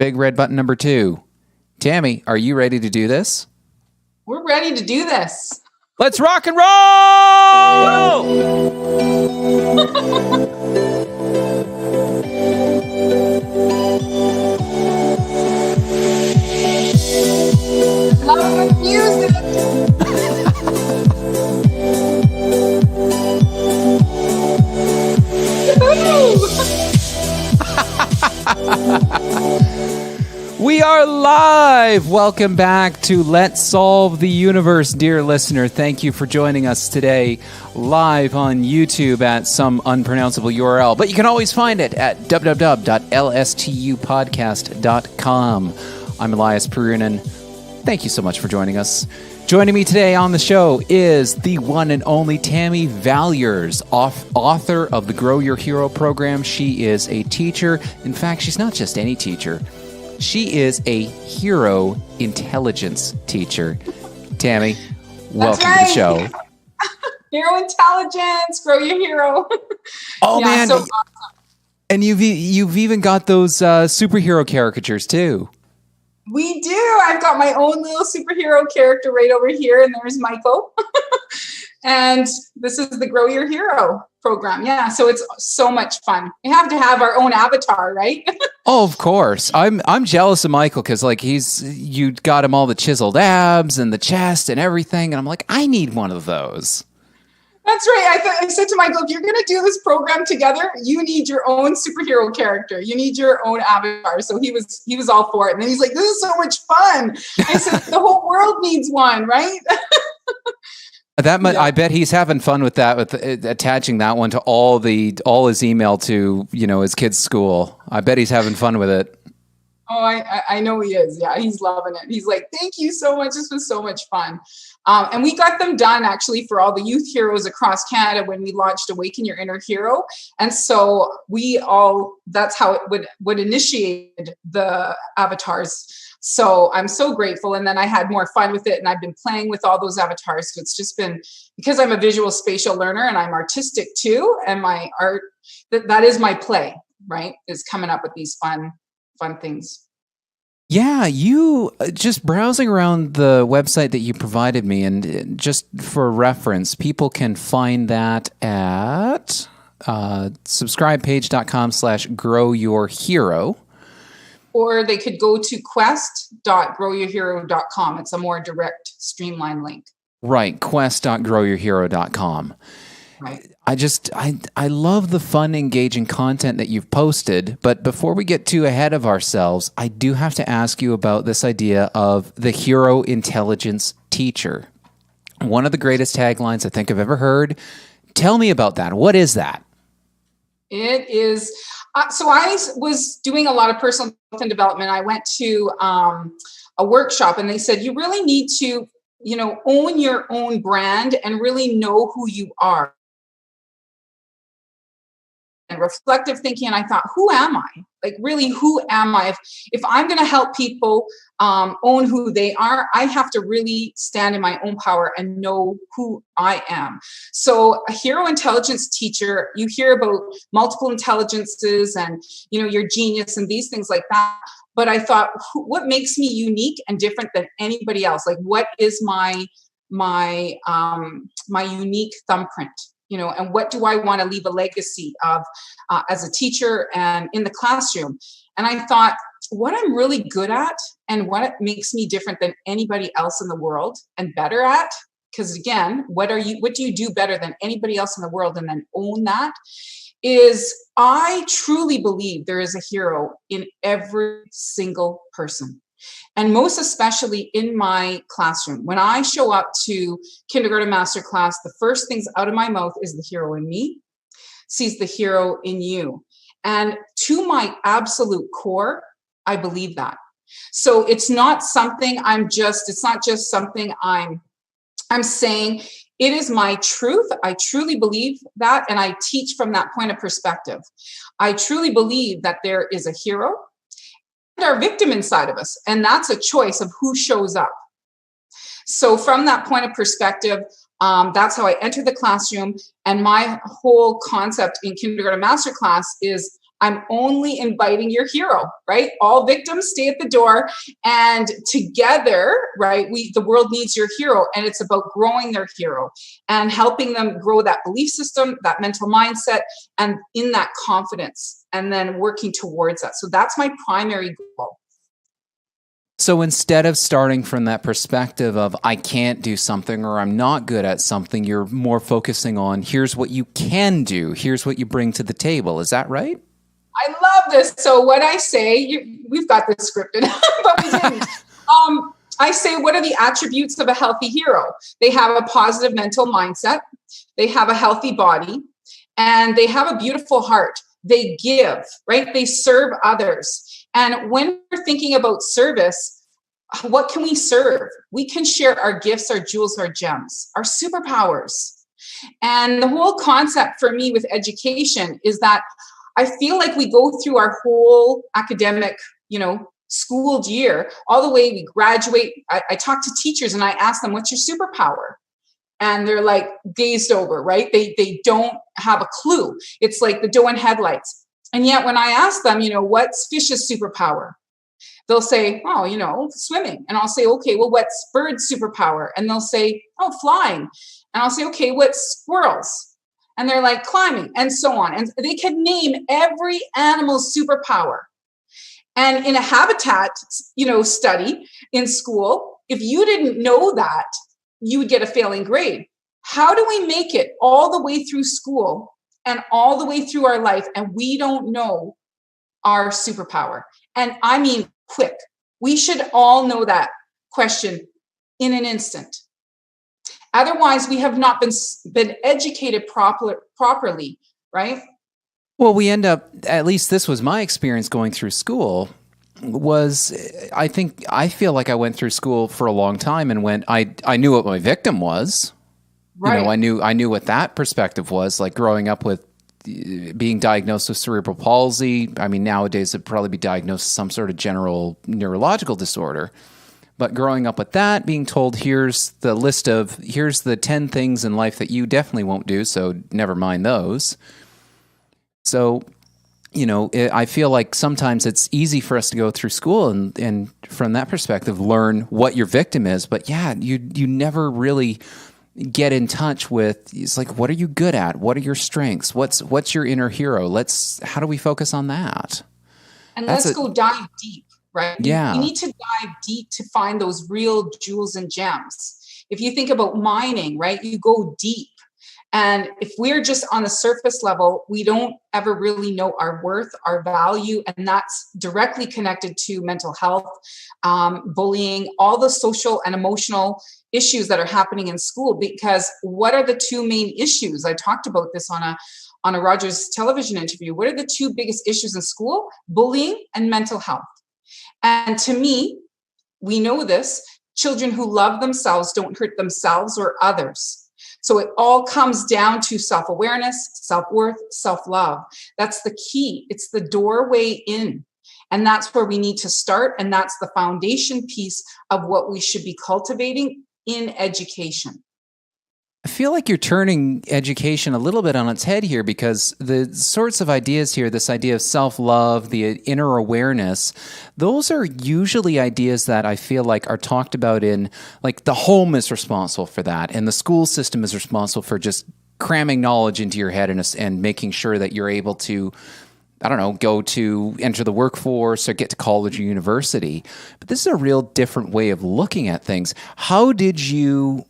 Big red button number 2. Tammy, are you ready to do this? We're ready to do this. Let's rock and roll! Love the music. We are live. Welcome back to Let's Solve the Universe, dear listener. Thank you for joining us today live on YouTube at some unpronounceable URL. But you can always find it at www.lstupodcast.com. I'm Elias Perunin. Thank you so much for joining us. Joining me today on the show is the one and only Tammy Vallieres, author of the Grow Your Hero program. She is a teacher. In fact, she's not just any teacher. She is a hero intelligence teacher. Tammy, welcome to the show. Hero intelligence, grow your hero. Oh, yeah, man. So awesome. And you've even got those superhero caricatures too. We do. I've got my own little superhero character right over here, and there's Michael. And this is the Grow Your Hero program. Yeah, so it's so much fun. We have to have our own avatar, right? Oh, of course. I'm jealous of Michael because you got him all the chiseled abs and the chest and everything, and I'm like, I need one of those. That's right. I said to Michael, if you're going to do this program together, you need your own superhero character. You need your own avatar. So he was all for it. And then he's like, this is so much fun. I said, the whole world needs one, right? I bet he's having fun with that, with attaching that one to all his email to, his kids' school. I bet he's having fun with it. Oh, I know he is. Yeah, he's loving it. He's like, thank you so much. This was so much fun. And we got them done actually for all the youth heroes across Canada when we launched Awaken Your Inner Hero. And so that's how it would initiate the avatars. So I'm so grateful. And then I had more fun with it. And I've been playing with all those avatars. So it's just been, because I'm a visual spatial learner and I'm artistic too. And my art, that is my play, right? Is coming up with these fun things. Yeah, you just browsing around the website that you provided me, and just for reference, people can find that at subscribepage.com/growyourhero. Or they could go to quest.growyourhero.com. It's a more direct, streamlined link. Right, quest.growyourhero.com. Right. I love the fun, engaging content that you've posted, but before we get too ahead of ourselves, I do have to ask you about this idea of the hero intelligence teacher. One of the greatest taglines I think I've ever heard. Tell me about that. What is that? It is... so I was doing a lot of personal growth and development. I went to a workshop and they said, you really need to, own your own brand and really know who you are. And reflective thinking. And I thought, who am I? Like, really, who am I? If I'm going to help people own who they are, I have to really stand in my own power and know who I am. So a hero intelligence teacher, you hear about multiple intelligences and, your genius and these things like that. But I thought, what makes me unique and different than anybody else? Like, what is my unique thumbprint? And what do I want to leave a legacy of as a teacher and in the classroom? And I thought, what I'm really good at and what makes me different than anybody else in the world and better at, because again, what do you do better than anybody else in the world, and then own that, is I truly believe there is a hero in every single person. And most especially in my classroom. When I show up to kindergarten masterclass, the first things out of my mouth is the hero in me sees the hero in you. And to my absolute core, I believe that. So it's not something it's not just something I'm saying. It is my truth. I truly believe that. And I teach from that point of perspective. I truly believe that there is a hero and our victim inside of us. And that's a choice of who shows up. So from that point of perspective, that's how I enter the classroom. And my whole concept in kindergarten masterclass is I'm only inviting your hero, right? All victims stay at the door, and together, right, the world needs your hero, and it's about growing their hero and helping them grow that belief system, that mental mindset, and in that confidence, and then working towards that. So that's my primary goal. So instead of starting from that perspective of I can't do something or I'm not good at something, you're more focusing on here's what you can do. Here's what you bring to the table. Is that right? I love this. So what I say, we've got this scripted, but we didn't. I say, what are the attributes of a healthy hero? They have a positive mental mindset. They have a healthy body, and they have a beautiful heart. They give, right? They serve others. And when we're thinking about service, what can we serve? We can share our gifts, our jewels, our gems, our superpowers. And the whole concept for me with education is that I feel like we go through our whole academic, schooled year, all the way we graduate. I talk to teachers and I ask them, what's your superpower? And they're like dazed over, right? They don't have a clue. It's like the doe in headlights. And yet when I ask them, what's fish's superpower? They'll say, oh, swimming. And I'll say, okay, well, what's bird's superpower? And they'll say, oh, flying. And I'll say, okay, what's squirrels? And they're like climbing, and so on. And they can name every animal's superpower. And in a habitat, study in school, if you didn't know that, you would get a failing grade. How do we make it all the way through school and all the way through our life, and we don't know our superpower? And I mean, quick. We should all know that question in an instant. Otherwise, we have not been educated properly, right? Well, we end up, at least this was my experience going through school, I feel like I went through school for a long time and I knew what my victim was. Right. I knew what that perspective was, like growing up with being diagnosed with cerebral palsy. I mean, nowadays it'd probably be diagnosed with some sort of general neurological disorder. But growing up with that, being told, here's the 10 things in life that you definitely won't do, so never mind those. So, I feel like sometimes it's easy for us to go through school and from that perspective, learn what your victim is. But yeah, you never really get in touch with, it's like, what are you good at? What are your strengths? What's your inner hero? How do we focus on that? And let's go dive deep, right? Yeah. You need to dive deep to find those real jewels and gems. If you think about mining, right, you go deep. And if we're just on the surface level, we don't ever really know our worth, our value, and that's directly connected to mental health, bullying, all the social and emotional issues that are happening in school. Because what are the two main issues? I talked about this on a Rogers television interview. What are the two biggest issues in school? Bullying and mental health. And to me, we know this, children who love themselves don't hurt themselves or others. So it all comes down to self-awareness, self-worth, self-love. That's the key. It's the doorway in. And that's where we need to start. And that's the foundation piece of what we should be cultivating in education. I feel like you're turning education a little bit on its head here, because the sorts of ideas here, this idea of self-love, the inner awareness, those are usually ideas that I feel like are talked about in, like, the home is responsible for that, and the school system is responsible for just cramming knowledge into your head and making sure that you're able to, I don't know, go to enter the workforce or get to college or university. But this is a real different way of looking at things. How did you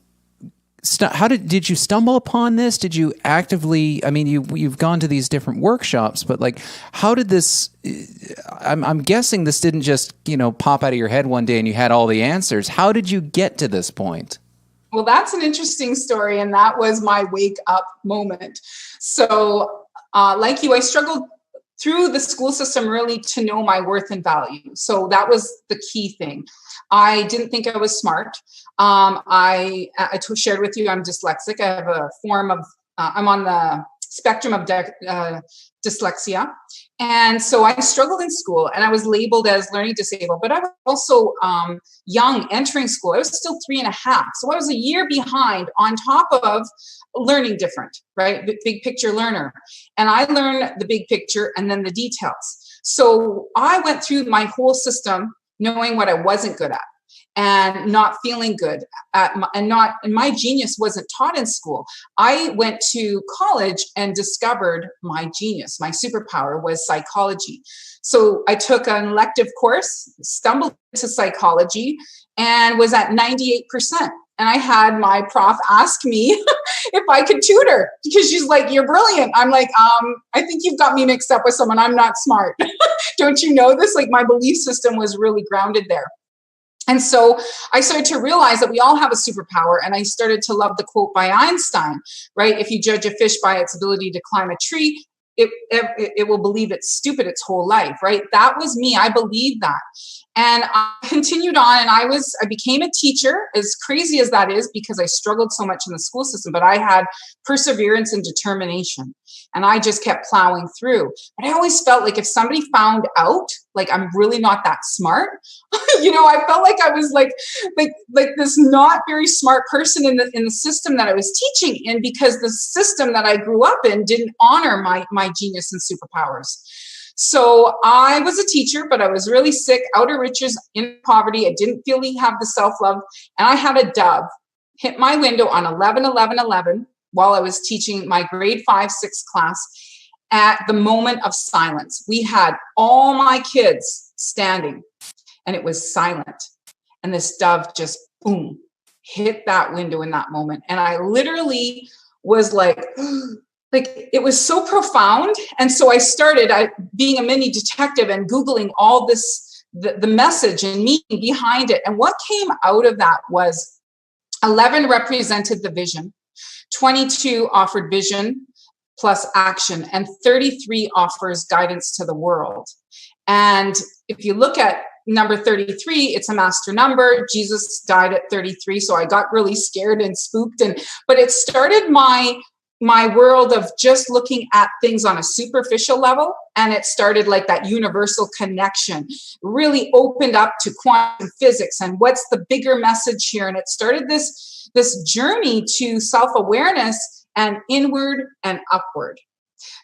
stumble upon this? Did you actively, I mean, you've gone to these different workshops, but like, how did this, I'm guessing this didn't just, pop out of your head one day and you had all the answers. How did you get to this point? Well, that's an interesting story. And that was my wake up moment. So like you, I struggled through the school system really to know my worth and value. So that was the key thing. I didn't think I was smart. I shared with you, I'm dyslexic. I have a form of, I'm on the spectrum of dyslexia. And so I struggled in school and I was labeled as learning disabled, but I was also young entering school. I was still 3.5. So I was a year behind on top of learning different, right? Big picture learner. And I learned the big picture and then the details. So I went through my whole system knowing what I wasn't good at and not feeling good at and my genius wasn't taught in school. I went to college and discovered my genius. My superpower was psychology. So I took an elective course, stumbled into psychology, and was at 98%. And I had my prof ask me if I could tutor because she's like, "You're brilliant." I'm like, I think you've got me mixed up with someone. I'm not smart. Don't you know this? Like my belief system was really grounded there. And so I started to realize that we all have a superpower. And I started to love the quote by Einstein, right? If you judge a fish by its ability to climb a tree, it will believe it's stupid its whole life, right? That was me. I believed that. And I continued on and I became a teacher, as crazy as that is, because I struggled so much in the school system, but I had perseverance and determination and I just kept plowing through. But I always felt like if somebody found out, like I'm really not that smart, I felt like I was like this not very smart person in the system that I was teaching in, because the system that I grew up in didn't honor my genius and superpowers. So I was a teacher, but I was really sick, out of riches, in poverty. I didn't really have the self-love. And I had a dove hit my window on 11/11/11 while I was teaching my grade 5/6 class at the moment of silence. We had all my kids standing and it was silent. And this dove just, boom, hit that window in that moment. And I literally was like it was so profound. And so I started being a mini detective and Googling all this, the message and meaning behind it. And what came out of that was 11 represented the vision, 22 offered vision plus action, and 33 offers guidance to the world. And if you look at number 33, it's a master number. Jesus died at 33. So I got really scared and spooked. But it started my world of just looking at things on a superficial level. And it started like that universal connection, really opened up to quantum physics and what's the bigger message here. And it started this journey to self-awareness and inward and upward.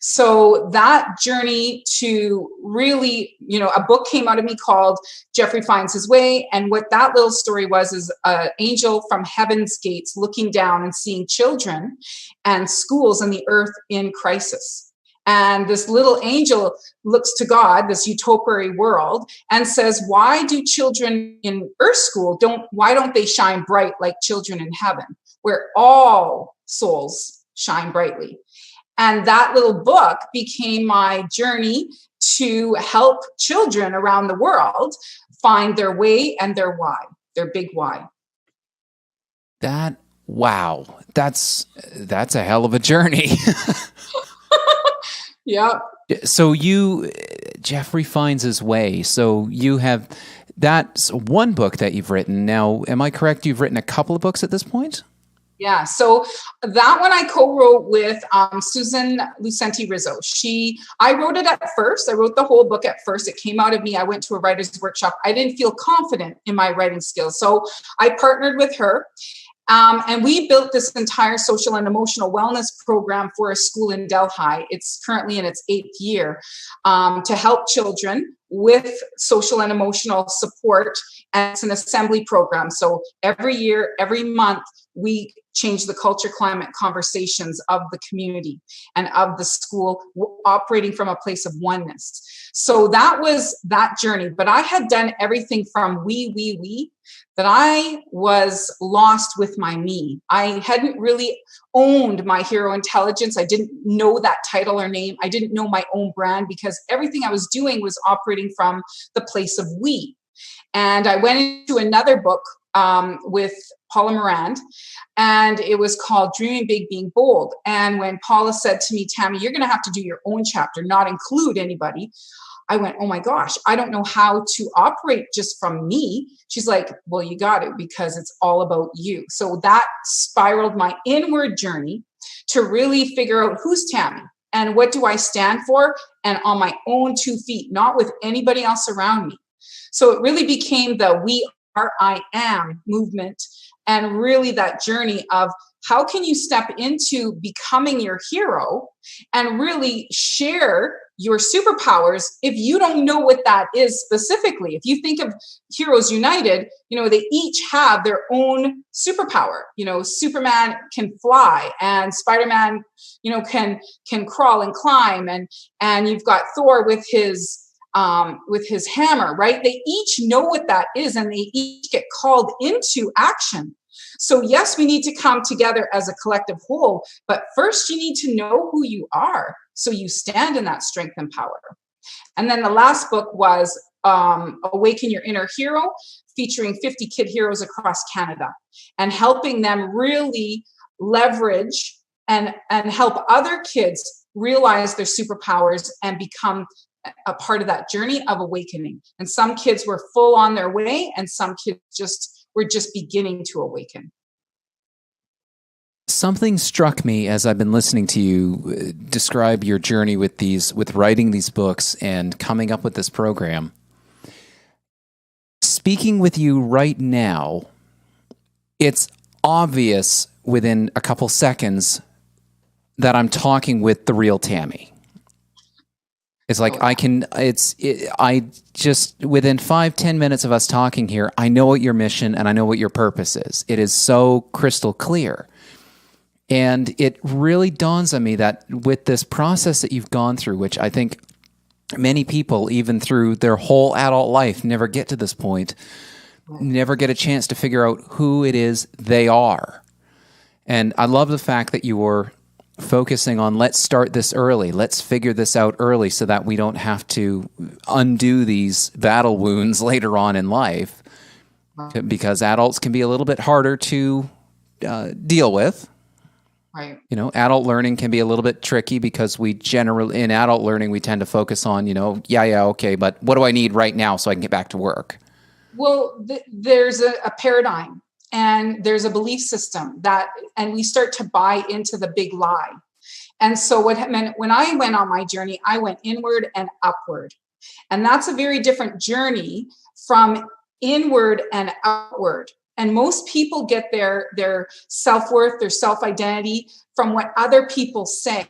So that journey to really, a book came out of me called Jeffrey Finds His Way. And what that little story was is an angel from heaven's gates looking down and seeing children and schools and the earth in crisis. And this little angel looks to God, this utopian world, and says, why do children in earth school, why don't they shine bright like children in heaven, where all souls shine brightly? And that little book became my journey to help children around the world find their way and their why, their big why. Wow. That's a hell of a journey. Yeah. So Jeffrey Finds His Way. So you have, that's one book that you've written. Now, am I correct? You've written a couple of books at this point? Yeah. So that one I co-wrote with Susan Lucenti Rizzo. I wrote it at first. I wrote the whole book at first. It came out of me. I went to a writer's workshop. I didn't feel confident in my writing skills. So I partnered with her. And we built this entire social and emotional wellness program for a school in Delhi. It's currently in its 8th year to help children with social and emotional support. And it's an assembly program. So every year, every month, we change the culture, climate, conversations of the community and of the school, operating from a place of oneness. So that was that journey. But I had done everything from we, that I was lost with my me. I hadn't really owned my hero intelligence. I didn't know that title or name. I didn't know my own brand because everything I was doing was operating from the place of we. And I went into another book with Paula Morand, and it was called Dreaming Big, Being Bold. And when Paula said to me, Tammy, you're going to have to do your own chapter, not include anybody, I went, oh my gosh, I don't know how to operate just from me. She's like, well, you got it because it's all about you. So that spiraled my inward journey to really figure out who's Tammy and what do I stand for, and on my own 2 feet, not with anybody else around me. So it really became the We Are I Am movement, and really that journey of how can you step into becoming your hero and really share your superpowers if you don't know what that is specifically. If you think of Heroes United, they each have their own superpower. Superman can fly, and Spider-Man, can crawl and climb, and you've got Thor with his hammer, right? They each know what that is, and they each get called into action. So yes, we need to come together as a collective whole, but first you need to know who you are, so you stand in that strength and power. And then the last book was Awaken Your Inner Hero, featuring 50 kid heroes across Canada, and helping them really leverage and help other kids realize their superpowers and become a part of that journey of awakening. And some kids were full on their way, and some kids were just beginning to awaken. Something struck me as I've been listening to you describe your journey with writing these books and coming up with this program. Speaking with you right now, it's obvious within a couple seconds that I'm talking with the real Tammy. It's like I just within 5-10 minutes of us talking here, I know what your mission and I know what your purpose is. It is so crystal clear. And it really dawns on me that with this process that you've gone through, which I think many people, even through their whole adult life, never get to this point, never get a chance to figure out who it is they are. And I love the fact that you were focusing on, let's start this early. Let's figure this out early so that we don't have to undo these battle wounds later on in life, because adults can be a little bit harder to deal with. Right. Adult learning can be a little bit tricky because in adult learning, we tend to focus on, okay, but what do I need right now so I can get back to work? Well, there's a paradigm, and there's a belief system and we start to buy into the big lie. And so what meant when I went on my journey, I went inward and upward. And that's a very different journey from inward and outward. And most people get their self-worth, their self-identity from what other people say.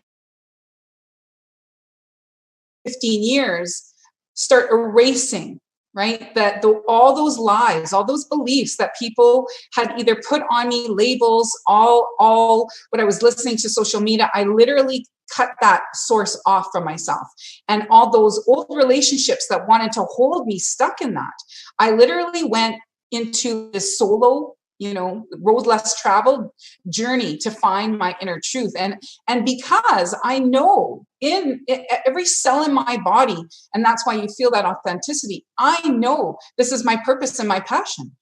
15 years, start erasing, right? That all those lies, all those beliefs that people had either put on me, labels, all what I was listening to social media, I literally cut that source off from myself. And all those old relationships that wanted to hold me stuck in that, I literally went into this solo, road less traveled journey to find my inner truth. And because I know in every cell in my body, and that's why you feel that authenticity, I know this is my purpose and my passion.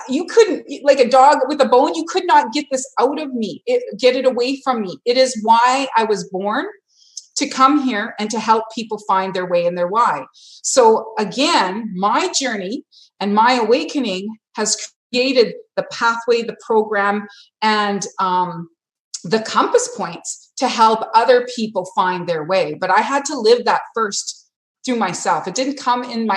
You couldn't, like a dog with a bone, you could not get this out of me, get it away from me. It is why I was born, to come here and to help people find their way and their why. So again, my journey and my awakening has created the pathway, the program, and the compass points to help other people find their way. But I had to live that first through myself. It didn't come in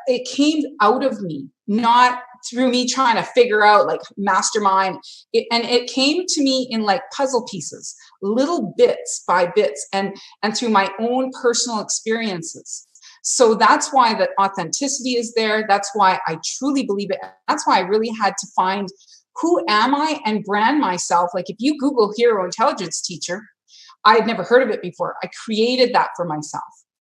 it came out of me, not through me trying to figure out, like, mastermind. And it came to me in like puzzle pieces, little bits by bits, and through my own personal experiences. So that's why the authenticity is there. That's why I truly believe it. That's why I really had to find, who am I, and brand myself. Like, if you Google hero intelligence teacher, I had never heard of it before. I created that for myself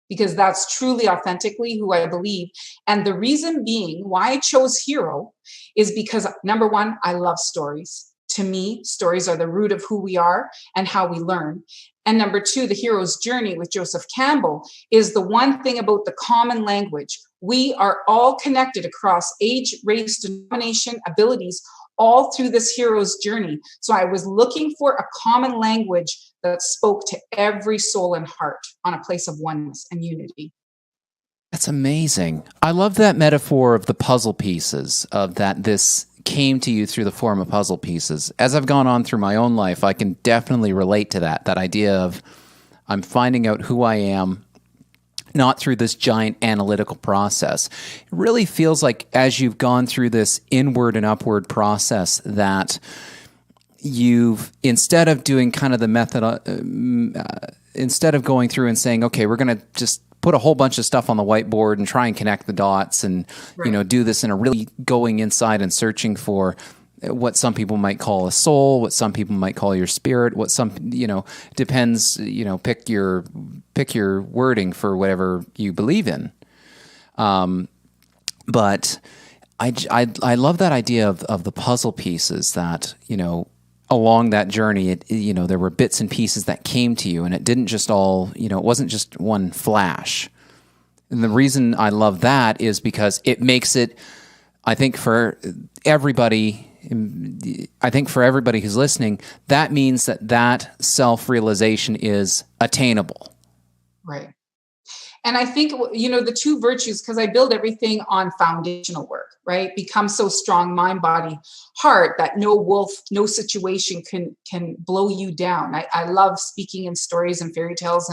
because that's truly authentically who I believe. And the reason being why I chose hero is because, number one, I love stories. To me, stories are the root of who we are and how we learn. And number two, the hero's journey with Joseph Campbell is the one thing about the common language. We are all connected across age, race, denomination, abilities, all through this hero's journey. So I was looking for a common language that spoke to every soul and heart on a place of oneness and unity. That's amazing. I love that metaphor of the puzzle pieces, of that this came to you through the form of puzzle pieces. As I've gone on through my own life, I can definitely relate to that idea of I'm finding out who I am, not through this giant analytical process. It really feels like as you've gone through this inward and upward process that you've, instead of doing kind of the method, instead of going through and saying, okay, we're going to just put a whole bunch of stuff on the whiteboard and try and connect the dots and, do this in a really going inside and searching for what some people might call a soul, what some people might call your spirit, what some, depends, pick your wording for whatever you believe in. But I love that idea of the puzzle pieces that, along that journey, there were bits and pieces that came to you, and it didn't just all, it wasn't just one flash. And the reason I love that is because it makes it, I think for everybody who's listening, that means that self-realization is attainable. Right. And I think, the two virtues, because I build everything on foundational work, right? Become so strong, mind, body, heart, that no situation can blow you down. I love speaking in stories and fairy tales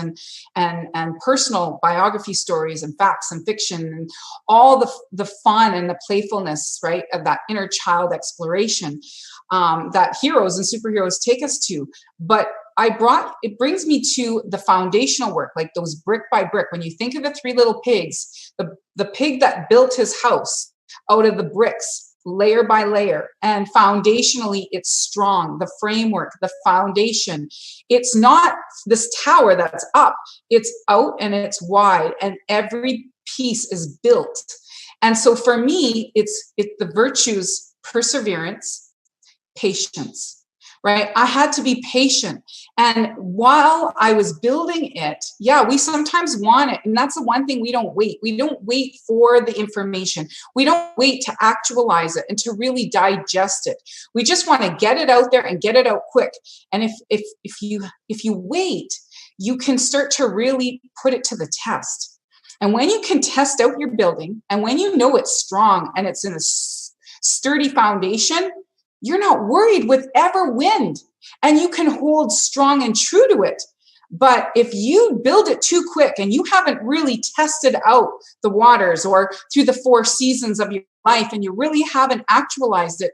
and personal biography stories and facts and fiction and all the fun and the playfulness, right, of that inner child exploration that heroes and superheroes take us to. But it brings me to the foundational work, like those brick by brick. When you think of the three little pigs, the pig that built his house out of the bricks, layer by layer, and foundationally it's strong, the framework, the foundation. It's not this tower that's up, it's out and it's wide, and every piece is built. And so for me, it's the virtues, perseverance, patience. Right? I had to be patient. And while I was building it, we sometimes want it. And that's the one thing we don't wait. We don't wait for the information. We don't wait to actualize it and to really digest it. We just want to get it out there and get it out quick. And if you wait, you can start to really put it to the test. And when you can test out your building, and when you know it's strong and it's in a sturdy foundation, you're not worried with ever wind, and you can hold strong and true to it. But if you build it too quick and you haven't really tested out the waters or through the 4 seasons of your life, and you really haven't actualized it,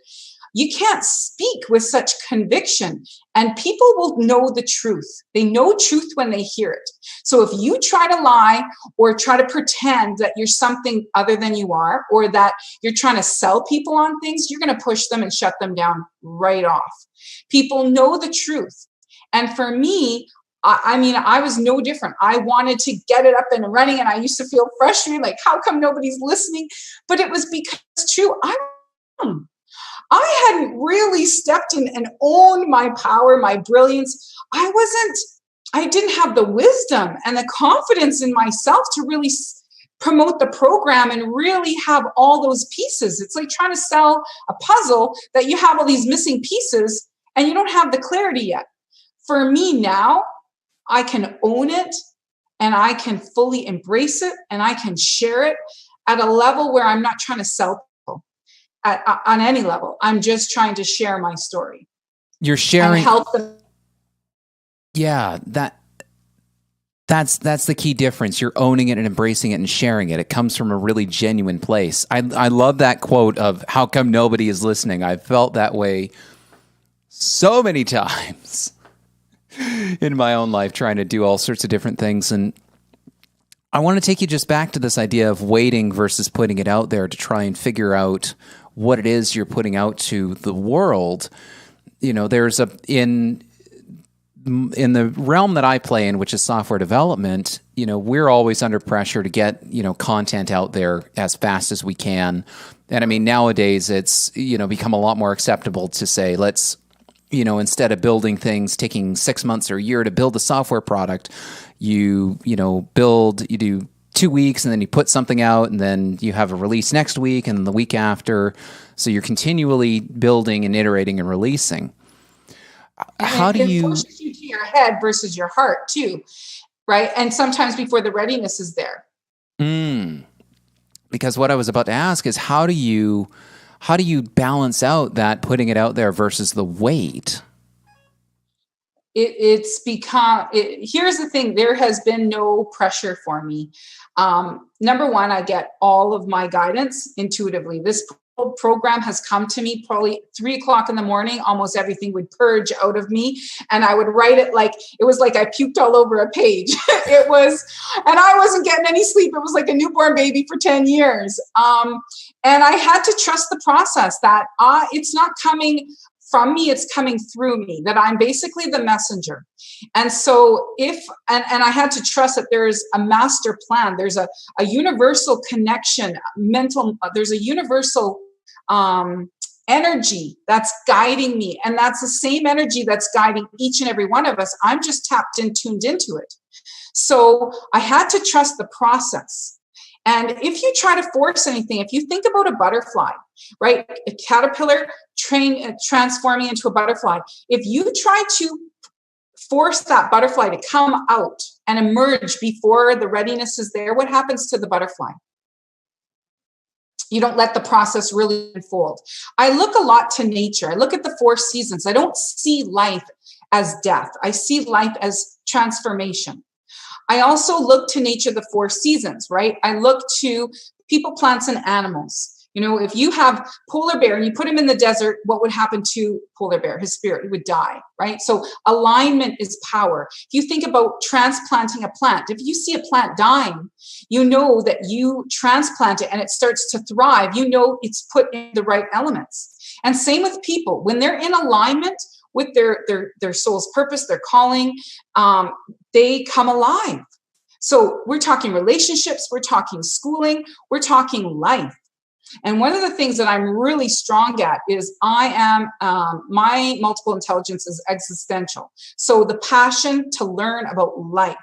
you can't speak with such conviction, and people will know the truth. They know truth when they hear it. So if you try to lie or try to pretend that you're something other than you are, or that you're trying to sell people on things, you're going to push them and shut them down right off. People know the truth. And for me, I was no different. I wanted to get it up and running, and I used to feel frustrated, like, how come nobody's listening? But it was because true. I hadn't really stepped in and owned my power, my brilliance. I didn't have the wisdom and the confidence in myself to really promote the program and really have all those pieces. It's like trying to sell a puzzle that you have all these missing pieces and you don't have the clarity yet. For me now, I can own it and I can fully embrace it and I can share it at a level where I'm not trying to sell on any level. I'm just trying to share my story. You're sharing. And help them. Yeah, that's the key difference. You're owning it and embracing it and sharing it. It comes from a really genuine place. I love that quote of how come nobody is listening. I've felt that way so many times in my own life, trying to do all sorts of different things. And I want to take you just back to this idea of waiting versus putting it out there to try and figure out what it is you're putting out to the world. There's in the realm that I play in, which is software development, we're always under pressure to get, content out there as fast as we can. And I mean, nowadays it's, become a lot more acceptable to say, let's, instead of building things taking 6 months or a year to build a software product, you do 2 weeks and then you put something out and then you have a release next week and the week after. So you're continually building and iterating and releasing. How do you... It pushes you to your head versus your heart too, right? And sometimes before the readiness is there. Because what I was about to ask is how do you how do you balance out that putting it out there versus the weight? It's become, here's the thing, there has been no pressure for me. Number one, I get all of my guidance intuitively. This program has come to me probably 3:00 in the morning. Almost everything would purge out of me, and I would write it like it was like I puked all over a page. It was, and I wasn't getting any sleep. It was like a newborn baby for 10 years. And I had to trust the process that it's not coming from me, it's coming through me, that I'm basically the messenger. And so and I had to trust that there's a master plan, there's a universal connection, there's a universal energy that's guiding me. And that's the same energy that's guiding each and every one of us. I'm just tapped and tuned into it. So I had to trust the process. And if you try to force anything, if you think about a butterfly, right, a caterpillar transforming into a butterfly, if you try to force that butterfly to come out and emerge before the readiness is there, what happens to the butterfly? You don't let the process really unfold. I look a lot to nature. I look at the 4 seasons. I don't see life as death. I see life as transformation. I also look to nature, the 4 seasons, right? I look to people, plants, and animals. You know, if you have polar bear and you put him in the desert, what would happen to polar bear? His spirit would die, right? So alignment is power. If you think about transplanting a plant, if you see a plant dying, you know that you transplant it and it starts to thrive. You know it's put in the right elements. And same with people. When they're in alignment with their soul's purpose, their calling, they come alive. So we're talking relationships, we're talking schooling, we're talking life. And one of the things that I'm really strong at is my multiple intelligence is existential. So the passion to learn about life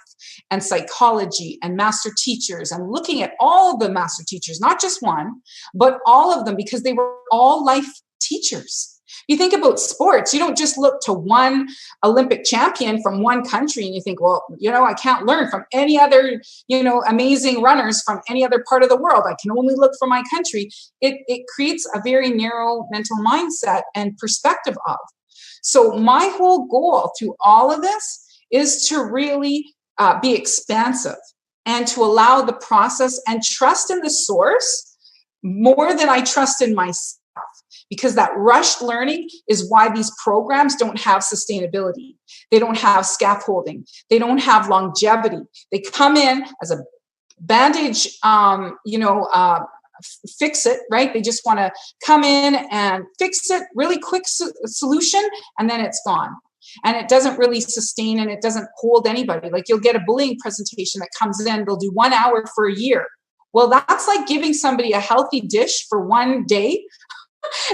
and psychology and master teachers, and looking at all the master teachers, not just one, but all of them, because they were all life teachers. You think about sports, you don't just look to one Olympic champion from one country and you think, well, I can't learn from any other, amazing runners from any other part of the world. I can only look for my country. It creates a very narrow mental mindset and perspective of. So my whole goal through all of this is to really be expansive and to allow the process and trust in the source more than I trust in myself. Because that rushed learning is why these programs don't have sustainability. They don't have scaffolding. They don't have longevity. They come in as a bandage, fix it, right? They just want to come in and fix it, really quick solution, and then it's gone. And it doesn't really sustain and it doesn't hold anybody. Like you'll get a bullying presentation that comes in, they'll do 1 hour for a year. Well, that's like giving somebody a healthy dish for one day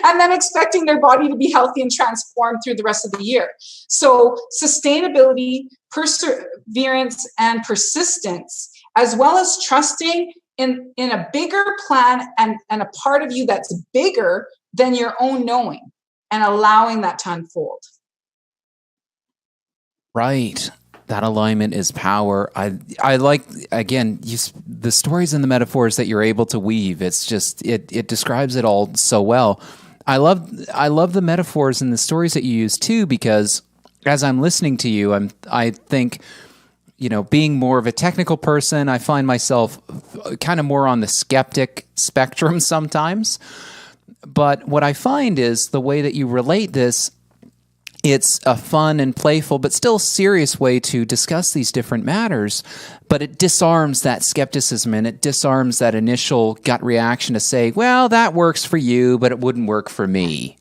and then expecting their body to be healthy and transformed through the rest of the year. So sustainability, perseverance, and persistence, as well as trusting in a bigger plan and a part of you that's bigger than your own knowing, and allowing that to unfold. Right. That alignment is power. I like, again, the stories and the metaphors that you're able to weave. It's just, it describes it all so well. I love the metaphors and the stories that you use too, because as I'm listening to you, I think, being more of a technical person, I find myself kind of more on the skeptic spectrum sometimes. But what I find is the way that you relate this, it's a fun and playful, but still serious way to discuss these different matters, but it disarms that skepticism and it disarms that initial gut reaction to say, well, that works for you, but it wouldn't work for me.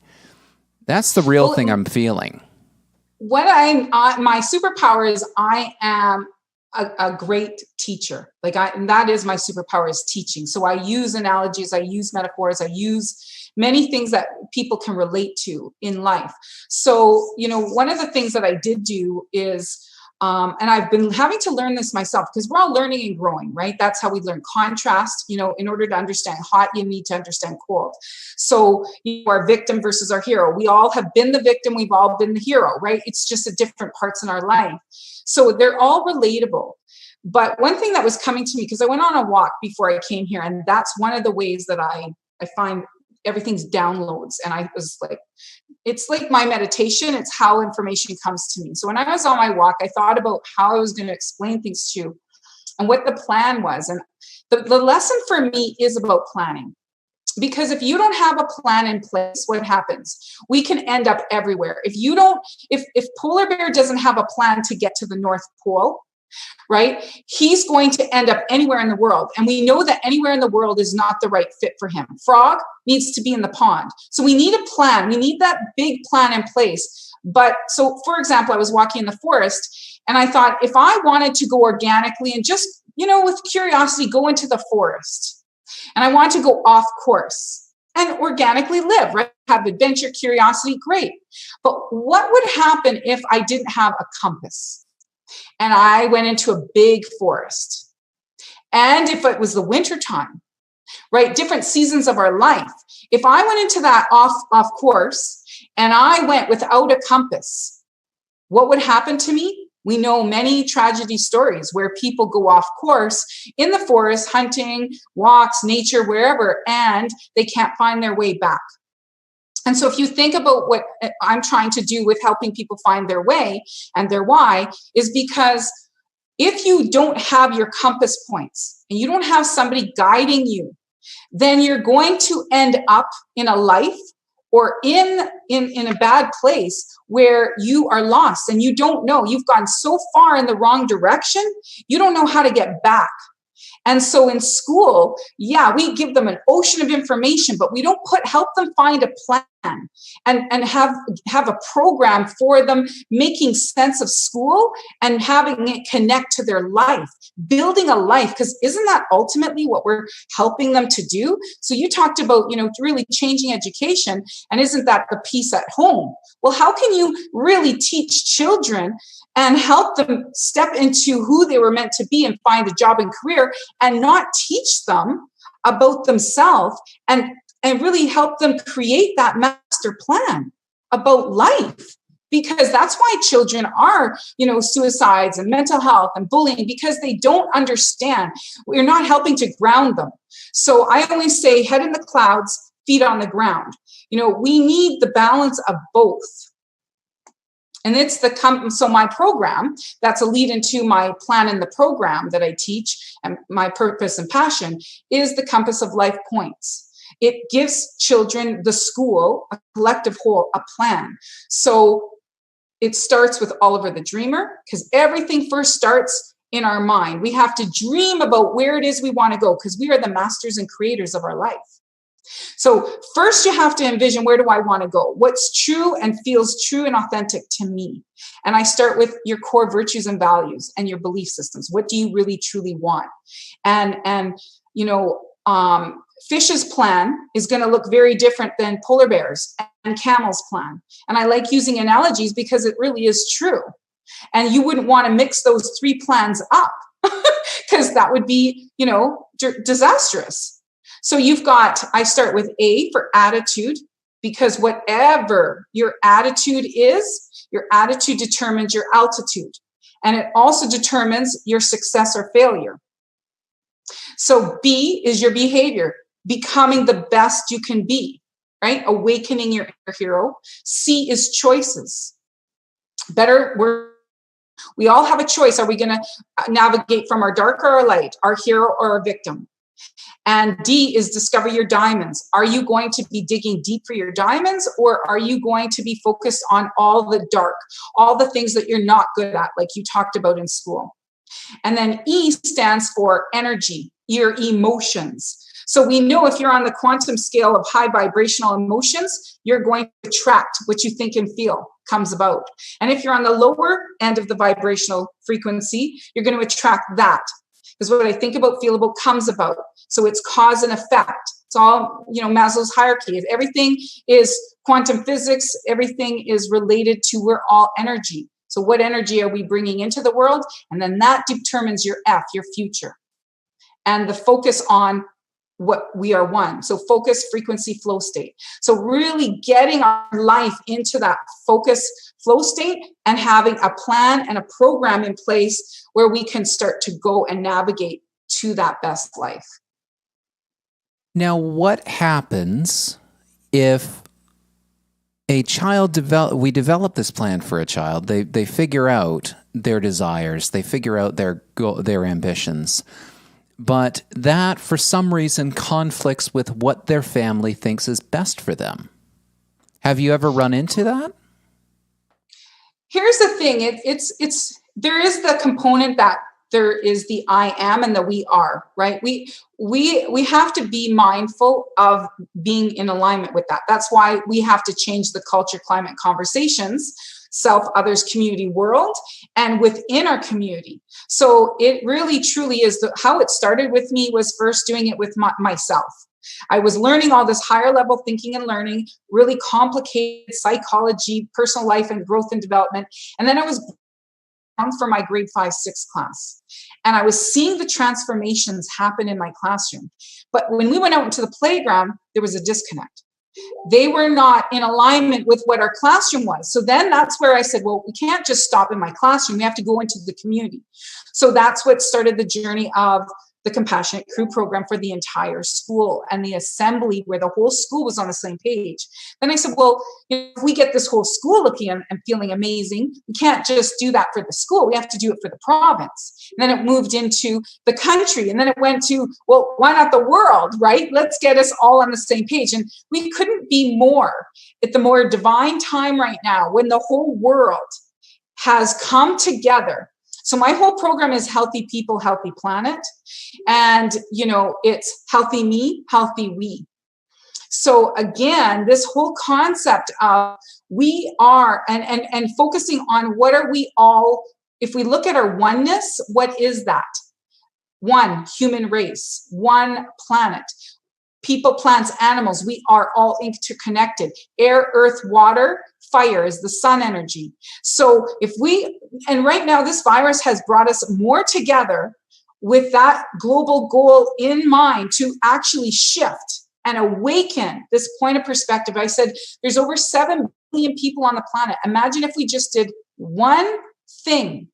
That's the real thing I'm feeling. My superpower is I am a great teacher. And that is my superpower, is teaching. So I use analogies, I use metaphors, I use many things that people can relate to in life. So, one of the things that I did do is, and I've been having to learn this myself, because we're all learning and growing, right? That's how we learn contrast. In order to understand hot, you need to understand cold. So our victim versus our hero. We all have been the victim. We've all been the hero, right? It's just at different parts in our life. So they're all relatable. But one thing that was coming to me, because I went on a walk before I came here, and that's one of the ways that I find everything's downloads. And I was like, it's like my meditation. It's how information comes to me. So when I was on my walk, I thought about how I was going to explain things to you and what the plan was. And the lesson for me is about planning. Because if you don't have a plan in place, what happens? We can end up everywhere. If Polar Bear doesn't have a plan to get to the North Pole, right, he's going to end up anywhere in the world. And we know that anywhere in the world is not the right fit for him. Frog needs to be in the pond. So we need a plan. We need that big plan in place. But so, for example, I was walking in the forest and I thought, if I wanted to go organically and just, with curiosity, go into the forest, and I want to go off course and organically live, right? Have adventure, curiosity, great. But what would happen if I didn't have a compass and I went into a big forest? And if it was the winter time, right? Different seasons of our life. If I went into that off course and I went without a compass, what would happen to me? We know many tragedy stories where people go off course in the forest, hunting, walks, nature, wherever, and they can't find their way back. And so if you think about what I'm trying to do with helping people find their way and their why, is because if you don't have your compass points and you don't have somebody guiding you, then you're going to end up in a life or in a bad place where you are lost and you don't know. You've gone so far in the wrong direction, you don't know how to get back. And so in school, we give them an ocean of information, but we don't help them find a plan and have a program for them making sense of school and having it connect to their life, building a life, because isn't that ultimately what we're helping them to do? So you talked about, really changing education, and isn't that the piece at home? Well, how can you really teach children and help them step into who they were meant to be and find a job and career, and not teach them about themselves and really help them create that master plan about life? Because that's why children are, suicides and mental health and bullying, because they don't understand. We're not helping to ground them. So I always say, head in the clouds, feet on the ground. We need the balance of both. And it's so my program, that's a lead into my plan in the program that I teach, and my purpose and passion is the Compass of Life Points. It gives children, the school, a collective whole, a plan. So it starts with Oliver the Dreamer, because everything first starts in our mind. We have to dream about where it is we want to go, because we are the masters and creators of our life. So first you have to envision, where do I want to go? What's true and feels true and authentic to me? And I start with your core virtues and values and your belief systems. What do you really truly want? And Fish's plan is going to look very different than polar bears and camel's plan. And I like using analogies because it really is true. And you wouldn't want to mix those three plans up because that would be, disastrous. So I start with A for attitude, because whatever your attitude is, your attitude determines your altitude. And it also determines your success or failure. So B is your behavior, becoming the best you can be, right? Awakening your inner hero. C is choices. We all have a choice. Are we going to navigate from our dark or our light, our hero or our victim? And D is discover your diamonds. Are you going to be digging deep for your diamonds, or are you going to be focused on all the dark, all the things that you're not good at, like you talked about in school? And then E stands for energy, your emotions. So we know if you're on the quantum scale of high vibrational emotions, you're going to attract what you think and feel comes about. And if you're on the lower end of the vibrational frequency, you're going to attract that. Because what I think about, feel about, comes about. So it's cause and effect. It's all, Maslow's hierarchy. Everything is quantum physics. Everything is related to, we're all energy. So what energy are we bringing into the world? And then that determines your F, your future. And the focus on what we are one. So focus, frequency, flow state. So really getting our life into that focus, flow state, and having a plan and a program in place where we can start to go and navigate to that best life. Now, what happens if a child we develop this plan for a child, they figure out their desires, they figure out their ambitions, but that for some reason conflicts with what their family thinks is best for them. Have you ever run into that? Here's the thing. There is the component that there is the I am and the we are, right? We have to be mindful of being in alignment with that. That's why we have to change the culture, climate, conversations, self, others, community, world, and within our community. So it really, truly is how it started with me was first doing it with myself. I was learning all this higher level thinking and learning, really complicated psychology, personal life and growth and development. And then I was for my grade 5, 6 class. And I was seeing the transformations happen in my classroom. But when we went out into the playground, there was a disconnect. They were not in alignment with what our classroom was. So then that's where I said, well, we can't just stop in my classroom. We have to go into the community. So that's what started the journey of the Compassionate Crew program for the entire school and the assembly where the whole school was on the same page. Then I said, well, if we get this whole school looking and feeling amazing, we can't just do that for the school. We have to do it for the province. And then it moved into the country. And then it went to, well, why not the world, right? Let's get us all on the same page. And we couldn't be more at the more divine time right now when the whole world has come together. So my whole program is healthy people, healthy planet. And, it's healthy me, healthy we. So again, this whole concept of we are and focusing on what are we all, if we look at our oneness, what is that? One human race, one planet, people, plants, animals, we are all interconnected. Air, earth, water, fire is the sun energy. So and right now this virus has brought us more together with that global goal in mind to actually shift and awaken this point of perspective. I said, there's over 7 billion people on the planet. Imagine if we just did one thing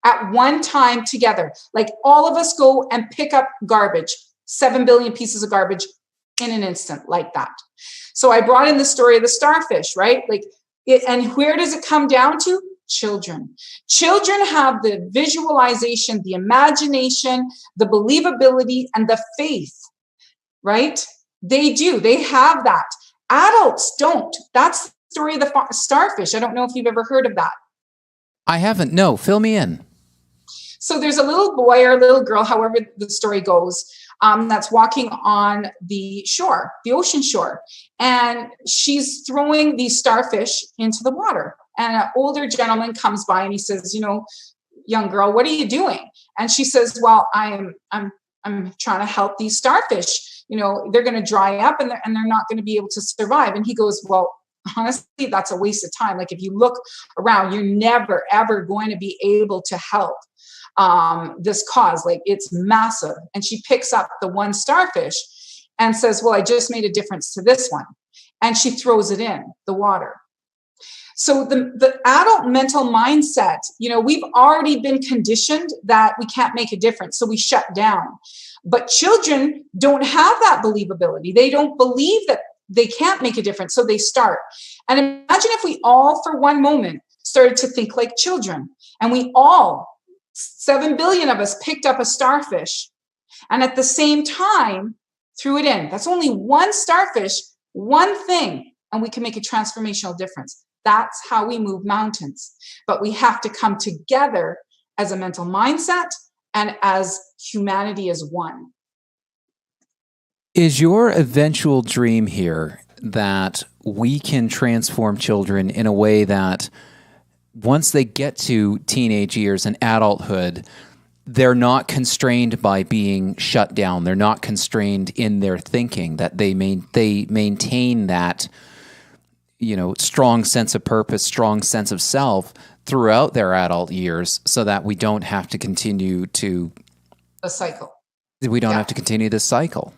at one time together, like all of us go and pick up garbage, 7 billion pieces of garbage in an instant like that. So I brought in the story of the starfish, right? And where does it come down to? Children. Children have the visualization, the imagination, the believability, and the faith, right? They do. They have that. Adults don't. That's the story of the starfish. I don't know if you've ever heard of that. I haven't. No, fill me in. So there's a little boy or a little girl, however the story goes, that's walking on the shore, the ocean shore. And she's throwing these starfish into the water. And an older gentleman comes by and he says, young girl, what are you doing? And she says, well, I'm trying to help these starfish. They're going to dry up and they're not going to be able to survive. And he goes, well, honestly, that's a waste of time. Like if you look around, you're never, ever going to be able to help this cause. Like it's massive. And she picks up the one starfish and says, well, I just made a difference to this one. And she throws it in the water. So the adult mental mindset, we've already been conditioned that we can't make a difference. So we shut down. But children don't have that believability. They don't believe that they can't make a difference. So they start. And imagine if we all, for one moment, started to think like children. And we all, 7 billion of us, picked up a starfish. And at the same time, threw it in. That's only one starfish, one thing. And we can make a transformational difference. That's how we move mountains. But we have to come together as a mental mindset and as humanity as one. Is your eventual dream here that we can transform children in a way that once they get to teenage years and adulthood, they're not constrained by being shut down. They're not constrained in their thinking, that they maintain that strong sense of purpose, strong sense of self throughout their adult years so that we don't have to continue to... The cycle. We don't have to continue this cycle.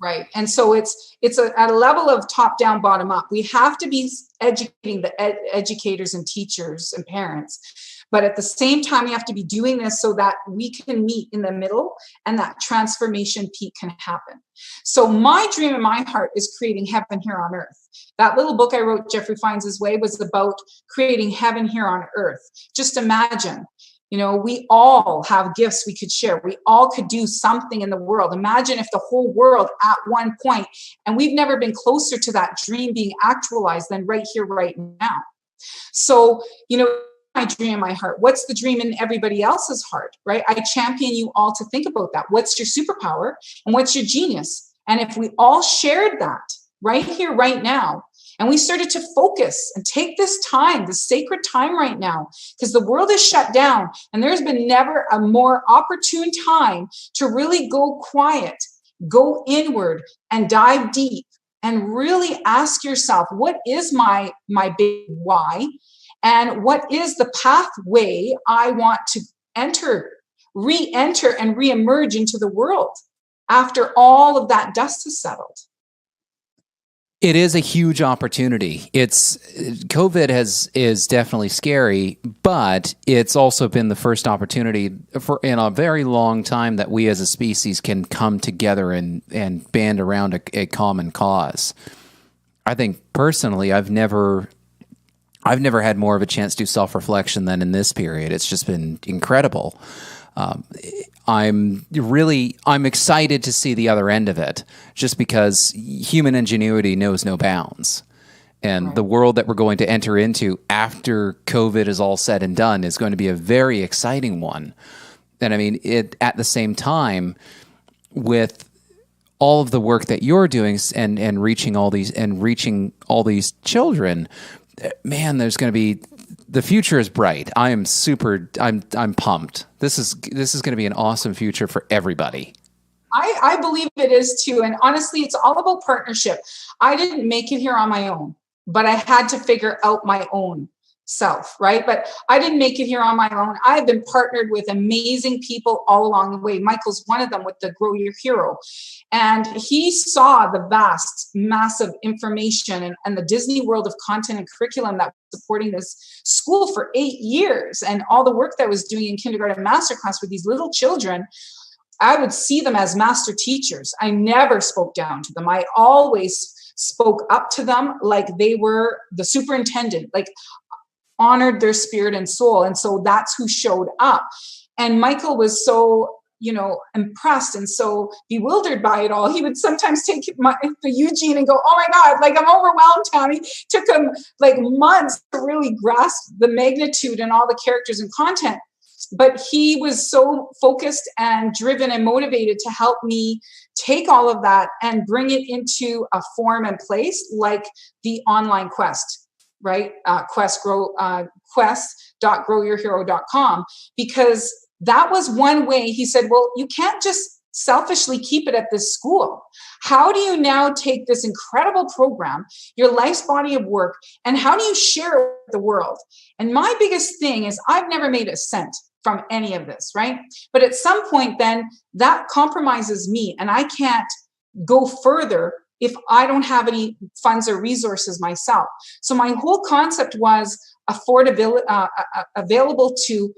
Right. And so it's at a level of top down, bottom up. We have to be educating the educators and teachers and parents. But at the same time, we have to be doing this so that we can meet in the middle and that transformation peak can happen. So my dream in my heart is creating heaven here on earth. That little book I wrote, Jeffrey Finds His Way, was about creating heaven here on earth. Just imagine, we all have gifts we could share. We all could do something in the world. Imagine if the whole world at one point, and we've never been closer to that dream being actualized than right here, right now. So, my dream in my heart, what's the dream in everybody else's heart, right? I champion you all to think about that. What's your superpower and what's your genius? And if we all shared that right here, right now, and we started to focus and take this time, the sacred time right now, because the world is shut down and there's been never a more opportune time to really go quiet, go inward and dive deep and really ask yourself, what is my big why? And what is the pathway I want to re-enter and re-emerge into the world after all of that dust has settled? It is a huge opportunity. COVID is definitely scary, but it's also been the first opportunity in a very long time that we as a species can come together and band around a common cause. I think personally, I've never had more of a chance to do self-reflection than in this period. It's just been incredible. I'm excited to see the other end of it, just because human ingenuity knows no bounds. And the world that we're going to enter into after COVID is all said and done is going to be a very exciting one. And I mean, at the same time, with all of the work that you're doing and reaching all these children, man, there's going to be, the future is bright. I'm pumped. This is going to be an awesome future for everybody. I believe it is too. And honestly, it's all about partnership. I didn't make it here on my own, but I had to figure out my own self, right? But I didn't make it here on my own. I've been partnered with amazing people all along the way. Michael's one of them with the Grow Your Hero. And he saw the vast, massive information and the Disney world of content and curriculum that was supporting this school for 8 years, and all the work that I was doing in kindergarten masterclass with these little children. I would see them as master teachers. I never spoke down to them. I always spoke up to them like they were the superintendent, like honored their spirit and soul. And so that's who showed up. And Michael was so, impressed and so bewildered by it all. He would sometimes take the Eugene and go, oh my God, like I'm overwhelmed, Tammy. Took him like months to really grasp the magnitude and all the characters and content. But he was so focused and driven and motivated to help me take all of that and bring it into a form and place like the online quest, right? Quest.growyourhero.com, because that was one way. He said, well, you can't just selfishly keep it at this school. How do you now take this incredible program, your life's body of work, and how do you share it with the world? And my biggest thing is I've never made a cent from any of this, right? But at some point then that compromises me and I can't go further if I don't have any funds or resources myself. So my whole concept was affordability, available to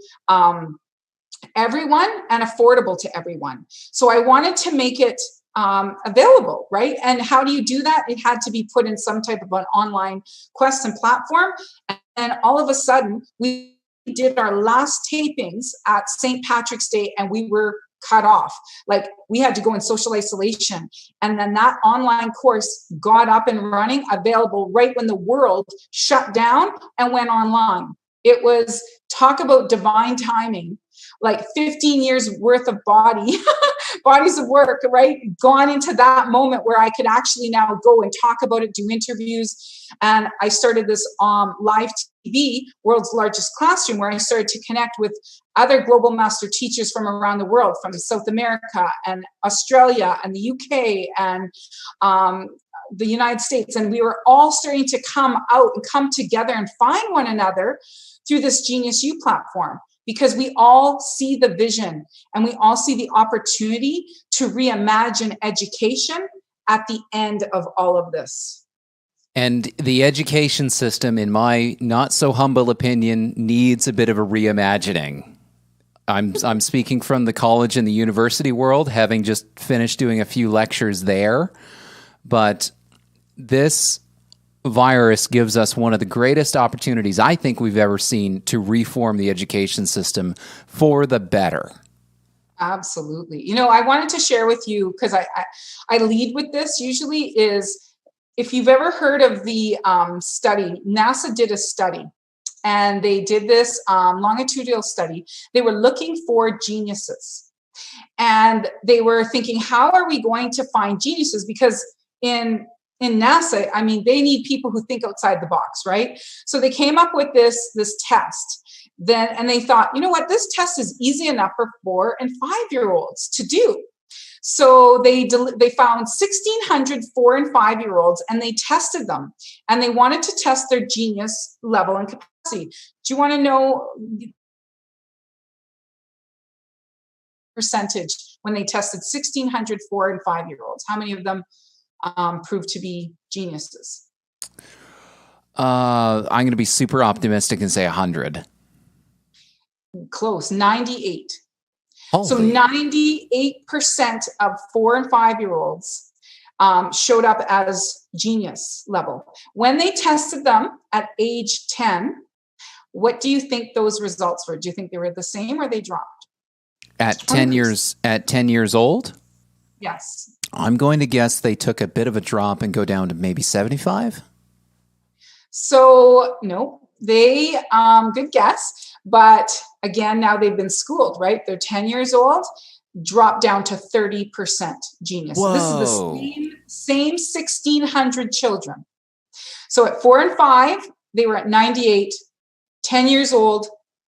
everyone and affordable to everyone. So I wanted to make it available, right? And how do you do that? It had to be put in some type of an online quest and platform. And all of a sudden, we did our last tapings at St. Patrick's Day and we were cut off. Like we had to go in social isolation. And then that online course got up and running, available right when the world shut down and went online. It was, talk about divine timing, like 15 years worth of bodies of work, right? Gone into that moment where I could actually now go and talk about it, do interviews. And I started this live TV, world's largest classroom, where I started to connect with other global master teachers from around the world, from South America and Australia and the UK and the United States. And we were all starting to come out and come together and find one another through this Genius U platform, because we all see the vision and we all see the opportunity to reimagine education at the end of all of this. And the education system, in my not so humble opinion, needs a bit of a reimagining. I'm speaking from the college and the university world, having just finished doing a few lectures there. But this virus gives us one of the greatest opportunities I think we've ever seen to reform the education system for the better. Absolutely. You know, I wanted to share with you, because I lead with this usually, is if you've ever heard of the study, NASA did a study, and they did this longitudinal study. They were looking for geniuses, and they were thinking, how are we going to find geniuses? Because in NASA, I mean, they need people who think outside the box, right? So they came up with this test. Then, and they thought, you know what, this test is easy enough for 4 and 5-year-olds to do. So they found 1,600 4 and 5-year-olds, and they tested them, and they wanted to test their genius level and capacity. Do you want to know percentage when they tested 1,600 4 and 5-year-olds? How many of them proved to be geniuses? I'm going to be super optimistic and say 100. Close, 98. Holy. So 98% of 4 and 5-year-olds showed up as genius level. When they tested them at age 10, what do you think those results were? Do you think they were the same or they dropped? At 10 years old? Yes. I'm going to guess they took a bit of a drop and go down to maybe 75. So no, they good guess. But again, now they've been schooled, right? They're 10 years old, drop down to 30% genius. Whoa. This is the same 1,600 children. So at 4 and 5, they were at 98. 10 years old,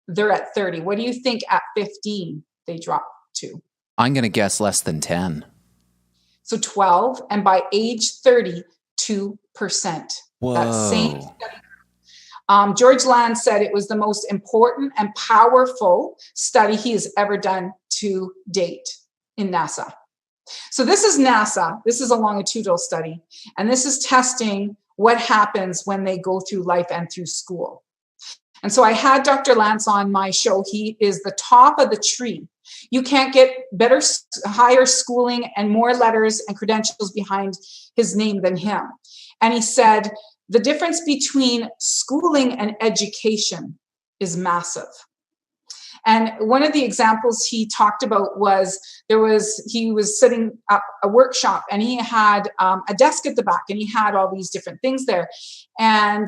they're at 30. What do you think at 15 they drop to? I'm going to guess less than 10. So 12. And by age 30, 2%. Whoa. That same study. George Land said it was the most important and powerful study he has ever done to date in NASA. So this is NASA. This is a longitudinal study. And this is testing what happens when they go through life and through school. And so I had Dr. Lance on my show. He is the top of the tree. You can't get better, higher schooling and more letters and credentials behind his name than him. And he said, the difference between schooling and education is massive. And one of the examples he talked about was he was sitting at a workshop, and he had a desk at the back, and he had all these different things there. And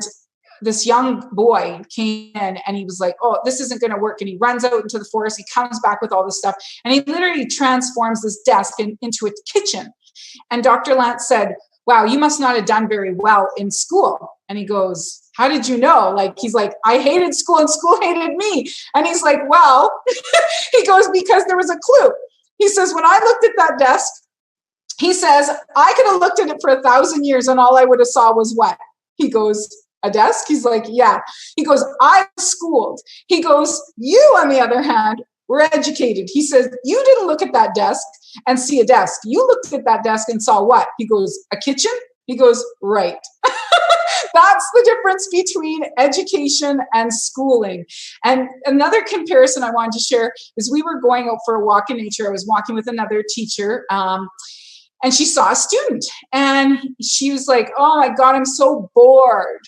this young boy came in, and he was like, oh, this isn't going to work. And he runs out into the forest. He comes back with all this stuff, and he literally transforms this desk into a kitchen. And Dr. Lance said, wow, you must not have done very well in school. And he goes, how did you know? Like, he's like, I hated school and school hated me. And he's like, well, he goes, because there was a clue. He says, when I looked at that desk, he says, I could have looked at it for 1,000 years and all I would have saw was what? He goes, a desk? He's like, yeah. He goes, I was schooled. He goes, you, on the other hand, were educated. He says, you didn't look at that desk and see a desk. You looked at that desk and saw what? He goes, a kitchen? He goes, right. That's the difference between education and schooling. And another comparison I wanted to share is we were going out for a walk in nature. I was walking with another teacher, and she saw a student, and she was like, oh my God, I'm so bored.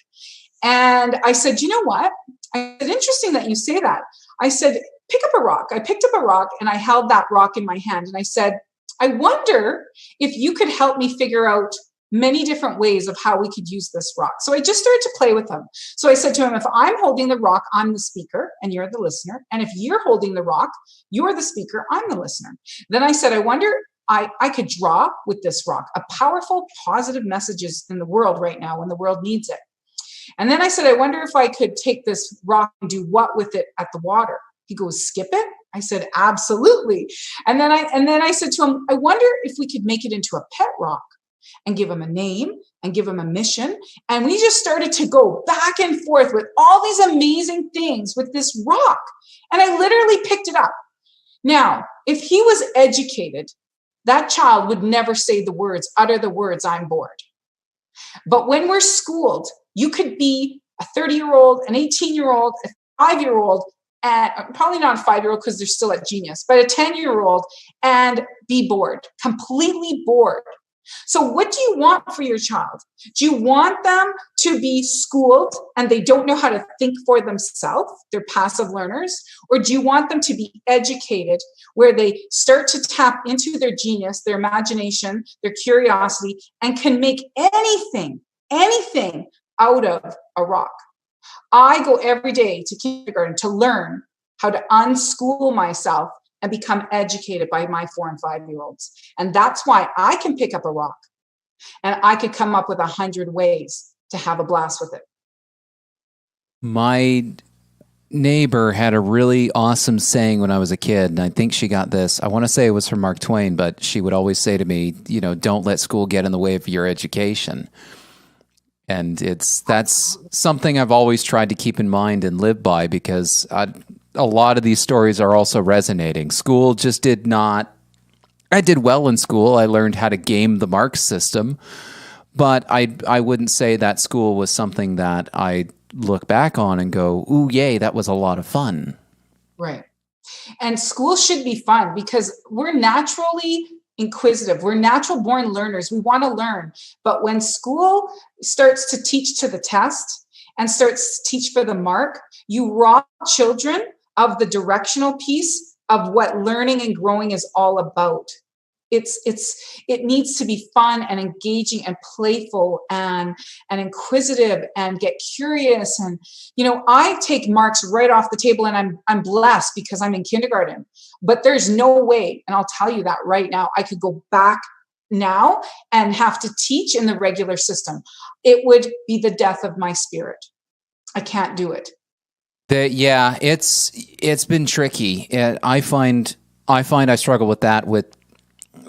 And I said, you know what? I said, interesting that you say that. I said, pick up a rock. I picked up a rock, and I held that rock in my hand. And I said, I wonder if you could help me figure out many different ways of how we could use this rock. So I just started to play with him. So I said to him, if I'm holding the rock, I'm the speaker and you're the listener. And if you're holding the rock, you're the speaker, I'm the listener. Then I said, I wonder, I could draw with this rock a powerful, positive messages in the world right now when the world needs it. And then I said, I wonder if I could take this rock and do what with it at the water. He goes, skip it? I said, absolutely. And then I said to him, I wonder if we could make it into a pet rock and give him a name and give him a mission. And we just started to go back and forth with all these amazing things with this rock. And I literally picked it up. Now, if he was educated, that child would never say utter the words, I'm bored. But when we're schooled, you could be a 30-year-old, an 18-year-old, a 5-year-old, and probably not a 5-year-old because they're still at genius, but a 10-year-old, and be bored, completely bored. So what do you want for your child? Do you want them to be schooled and they don't know how to think for themselves? They're passive learners. Or do you want them to be educated where they start to tap into their genius, their imagination, their curiosity, and can make anything out of a rock? I go every day to kindergarten to learn how to unschool myself and become educated by my 4 and 5-year-olds. And that's why I can pick up a rock and I could come up with 100 ways to have a blast with it. My neighbor had a really awesome saying when I was a kid, and I think she got this. I want to say it was from Mark Twain, but she would always say to me, don't let school get in the way of your education. And that's something I've always tried to keep in mind and live by, because a lot of these stories are also resonating. School just did not. I did well in school. I learned how to game the mark system, but I wouldn't say that school was something that I look back on and go, ooh, yay, that was a lot of fun. Right. And school should be fun because we're naturally inquisitive. We're natural born learners. We want to learn. But when school starts to teach to the test and starts to teach for the mark, you rob children of the directional piece of what learning and growing is all about. It needs to be fun and engaging and playful and inquisitive and get curious. And, I take marks right off the table, and I'm blessed because I'm in kindergarten, but there's no way. And I'll tell you that right now, I could go back now and have to teach in the regular system. It would be the death of my spirit. I can't do it. Yeah, it's been tricky. I find I struggle with that.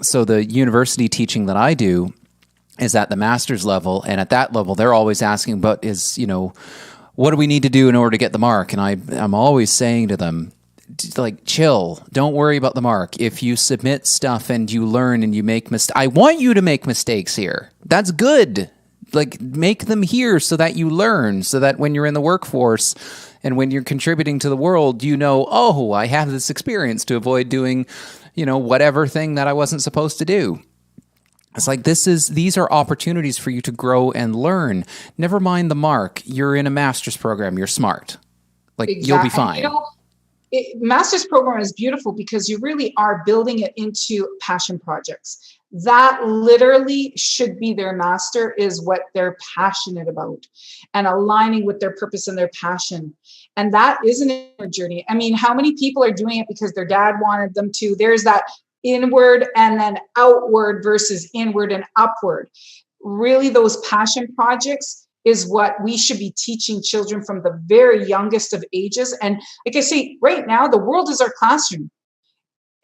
So the university teaching that I do is at the master's level, and at that level, they're always asking, "But what do we need to do in order to get the mark?" And I'm always saying to them, like, chill, don't worry about the mark. If you submit stuff and you learn and you make mistakes, I want you to make mistakes here. That's good. Like, make them here so that you learn, so that when you're in the workforce and when you're contributing to the world, oh, I have this experience to avoid doing, whatever thing that I wasn't supposed to do. It's like, these are opportunities for you to grow and learn. Never mind the mark. You're in a master's program. You're smart. Like, exactly. You'll be fine. Master's program is beautiful because you really are building it into passion projects. That literally should be their master, is what they're passionate about and aligning with their purpose and their passion. And that is an inner journey. I mean, how many people are doing it because their dad wanted them to? There's that inward and then outward versus inward and upward. Really, those passion projects is what we should be teaching children from the very youngest of ages. And like I say, right now, the world is our classroom.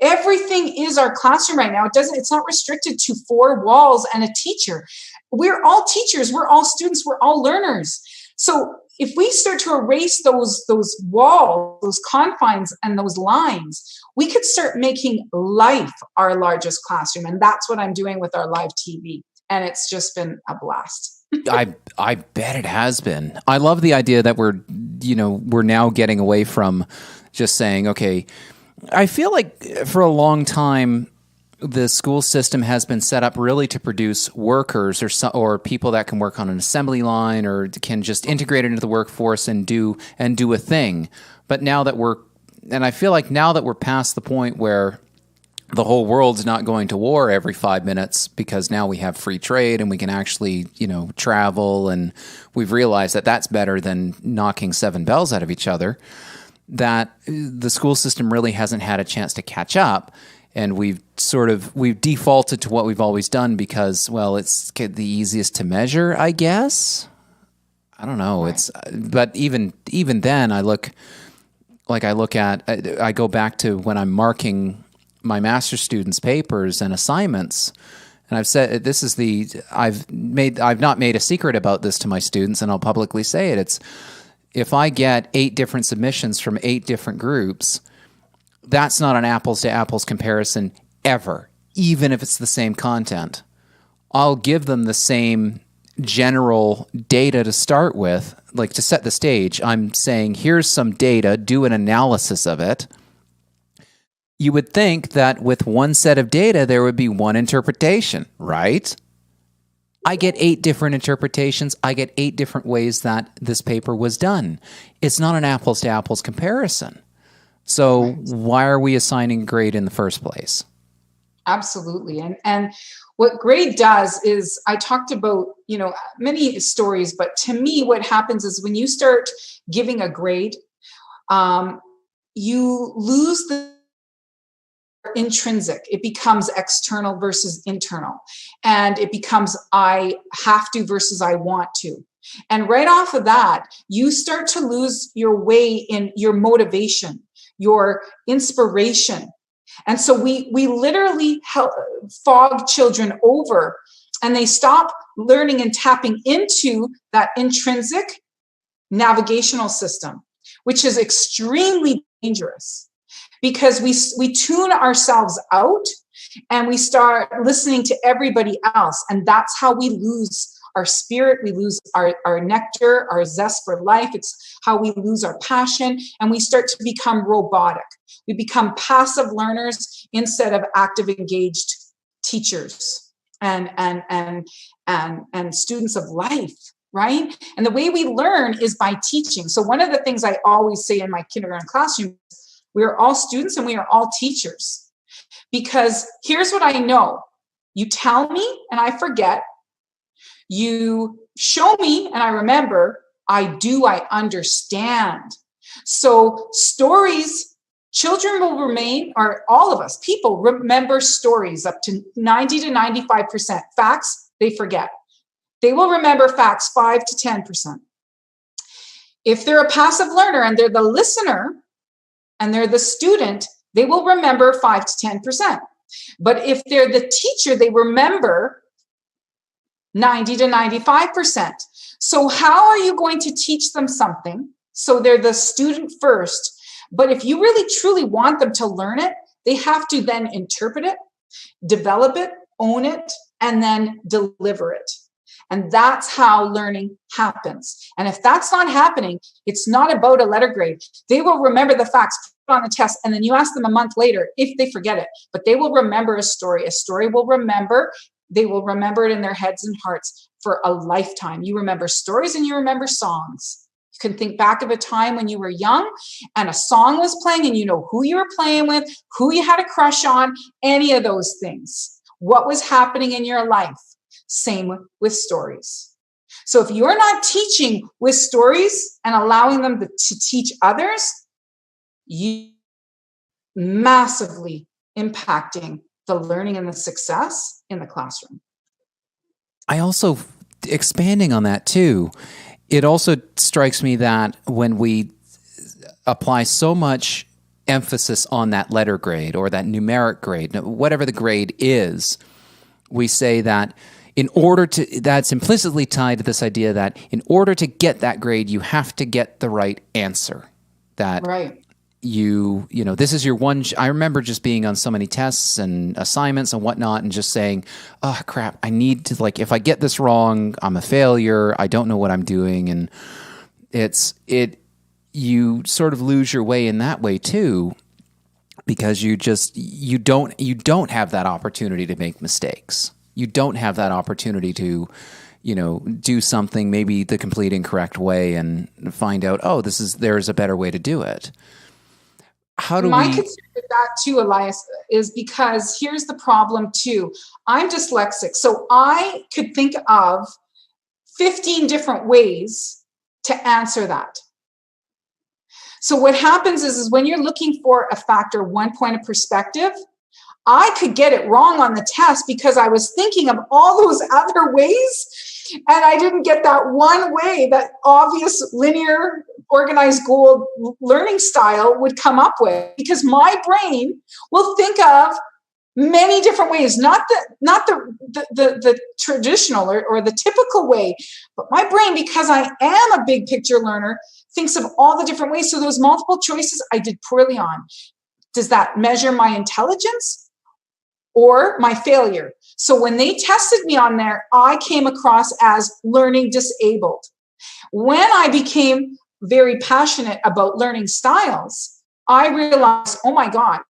Everything is our classroom right now. It's not restricted to 4 walls and a teacher. We're all teachers. We're all students. We're all learners. So if we start to erase those walls, those confines and those lines, we could start making life our largest classroom. And that's what I'm doing with our live TV. And it's just been a blast. I bet it has been. I love the idea that we're now getting away from just saying, okay, I feel like for a long time, the school system has been set up really to produce workers or people that can work on an assembly line or can just integrate into the workforce and do a thing. But I feel like now that we're past the point where the whole world's not going to war every 5 minutes, because now we have free trade and we can actually, travel, and we've realized that that's better than knocking 7 bells out of each other, that the school system really hasn't had a chance to catch up. And we've defaulted to what we've always done because, well, it's the easiest to measure, I guess. I don't know. Right. But even then, I go back to when I'm marking my master's students' papers and assignments, and I've said I've not made a secret about this to my students, and I'll publicly say it. It's, if I get 8 different submissions from 8 different groups, that's not an apples to apples comparison ever, even if it's the same content. I'll give them the same general data to start with, like to set the stage. I'm saying, here's some data, do an analysis of it. You would think that with one set of data, there would be one interpretation, right? I get 8 different interpretations. I get 8 different ways that this paper was done. It's not an apples to apples comparison. So why are we assigning a grade in the first place? Absolutely. And what grade does is, I talked about, many stories, but to me, what happens is when you start giving a grade, you lose the intrinsic. It becomes external versus internal. And it becomes I have to versus I want to. And right off of that, you start to lose your way in your motivation, your inspiration. And so we literally fog children over, and they stop learning and tapping into that intrinsic navigational system, which is extremely dangerous, because we tune ourselves out and we start listening to everybody else. And that's how we lose our spirit. We lose our nectar, our zest for life. It's how we lose our passion, and we start to become robotic. We become passive learners instead of active, engaged teachers and students of life, right? And the way we learn is by teaching. So one of the things I always say in my kindergarten classroom, we are all students and we are all teachers. Because here's what I know. You tell me and I forget. You show me and I remember. I understand. So stories, children will remain, or all of us, people remember stories up to 90 to 95%. Facts, they forget. They will remember facts 5 to 10%. If they're a passive learner and they're the listener and they're the student, they will remember 5 to 10%. But if they're the teacher, they remember 90 to 95%. So how are you going to teach them something? So they're the student first. But if you really truly want them to learn it, they have to then interpret it, develop it, own it, and then deliver it. And that's how learning happens. And if that's not happening, it's not about a letter grade. They will remember the facts, put on the test, and then you ask them a month later if they forget it. But they will remember a story. A story will remember. They will remember it in their heads and hearts for a lifetime. You remember stories and you remember songs. You can think back of a time when you were young and a song was playing and you know who you were playing with, who you had a crush on, any of those things. What was happening in your life? Same with stories. So if you're not teaching with stories and allowing them to teach others, you massively impacting the learning and the success in the classroom. I also, expanding on that too, it also strikes me that when we apply so much emphasis on that letter grade or that numeric grade, whatever the grade is, we say that that's implicitly tied to this idea that in order to get that grade, you have to get the right answer. That right. This is your one. I remember just being on so many tests and assignments and whatnot and just saying, oh, crap, I need to, if I get this wrong, I'm a failure. I don't know what I'm doing. And you sort of lose your way in that way too, because you don't have that opportunity to make mistakes. You don't have that opportunity to, do something maybe the complete incorrect way and find out, oh, there's a better way to do it. How do My concern with that too, Elias, is because here's the problem too. I'm dyslexic, so I could think of 15 different ways to answer that. So what happens is when you're looking for a factor, one point of perspective, I could get it wrong on the test because I was thinking of all those other ways and I didn't get that one way, that obvious linear organized goal learning style would come up with, because my brain will think of many different ways, not the traditional or the typical way, but my brain, because I am a big picture learner, thinks of all the different ways. So those multiple choices I did poorly on. Does that measure my intelligence or my failure? So when they tested me on there, I came across as learning disabled. When I became very passionate about learning styles, I realized, oh my God,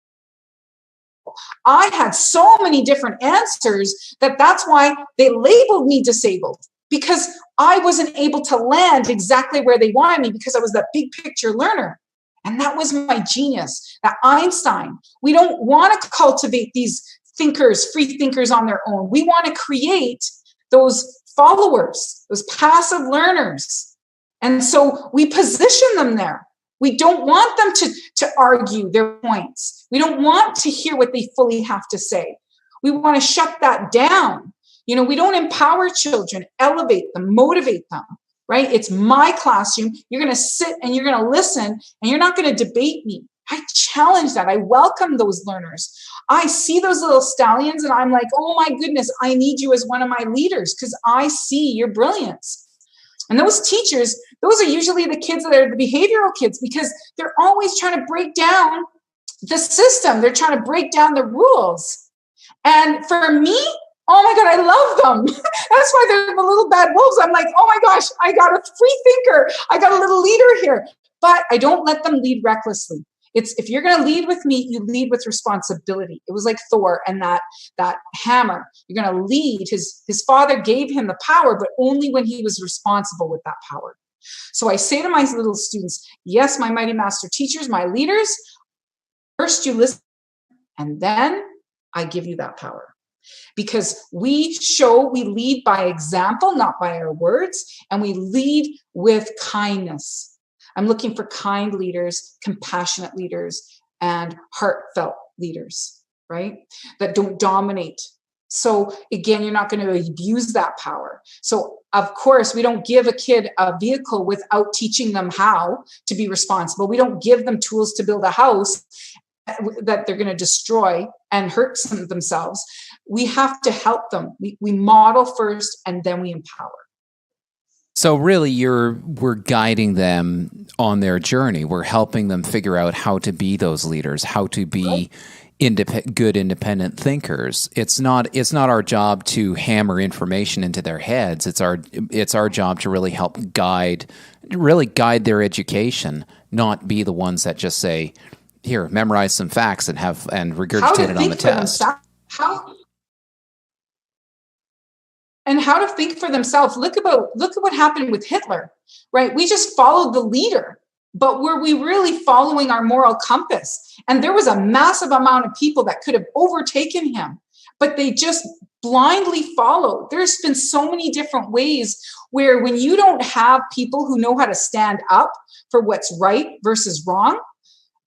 I had so many different answers that's why they labeled me disabled, because I wasn't able to land exactly where they wanted me because I was that big picture learner. And that was my genius, that Einstein. We don't want to cultivate these thinkers, free thinkers on their own. We want to create those followers, those passive learners. And so we position them there. We don't want them to argue their points. We don't want to hear what they fully have to say. We want to shut that down. We don't empower children, elevate them, motivate them, right? It's my classroom. You're going to sit and you're going to listen, and you're not going to debate me. I challenge that. I welcome those learners. I see those little stallions and I'm like, oh my goodness, I need you as one of my leaders because I see your brilliance. And those teachers, those are usually the kids that are the behavioral kids, because they're always trying to break down the system. They're trying to break down the rules. And for me, oh my God, I love them. That's why they're the little bad wolves. I'm like, oh my gosh, I got a free thinker. I got a little leader here. But I don't let them lead recklessly. If you're going to lead with me, you lead with responsibility. It was like Thor and that hammer. You're going to lead. His father gave him the power, but only when he was responsible with that power. So I say to my little students, yes, my mighty master teachers, my leaders, first you listen, and then I give you that power. Because we lead by example, not by our words, and we lead with kindness. I'm looking for kind leaders, compassionate leaders, and heartfelt leaders, right? That don't dominate. So again, you're not going to abuse that power. So of course, we don't give a kid a vehicle without teaching them how to be responsible. We don't give them tools to build a house that they're going to destroy and hurt themselves. We have to help them. We model first, and then we empower. So really, we're guiding them on their journey. We're helping them figure out how to be those leaders, how to be good independent thinkers. It's not our job to hammer information into their heads. It's our job to really help guide their education, not be the ones that just say, "Here, memorize some facts and regurgitate it on the test." And how to think for themselves. Look at what happened with Hitler, right? We just followed the leader, but were we really following our moral compass? And there was a massive amount of people that could have overtaken him, but they just blindly followed. There's been so many different ways where when you don't have people who know how to stand up for what's right versus wrong,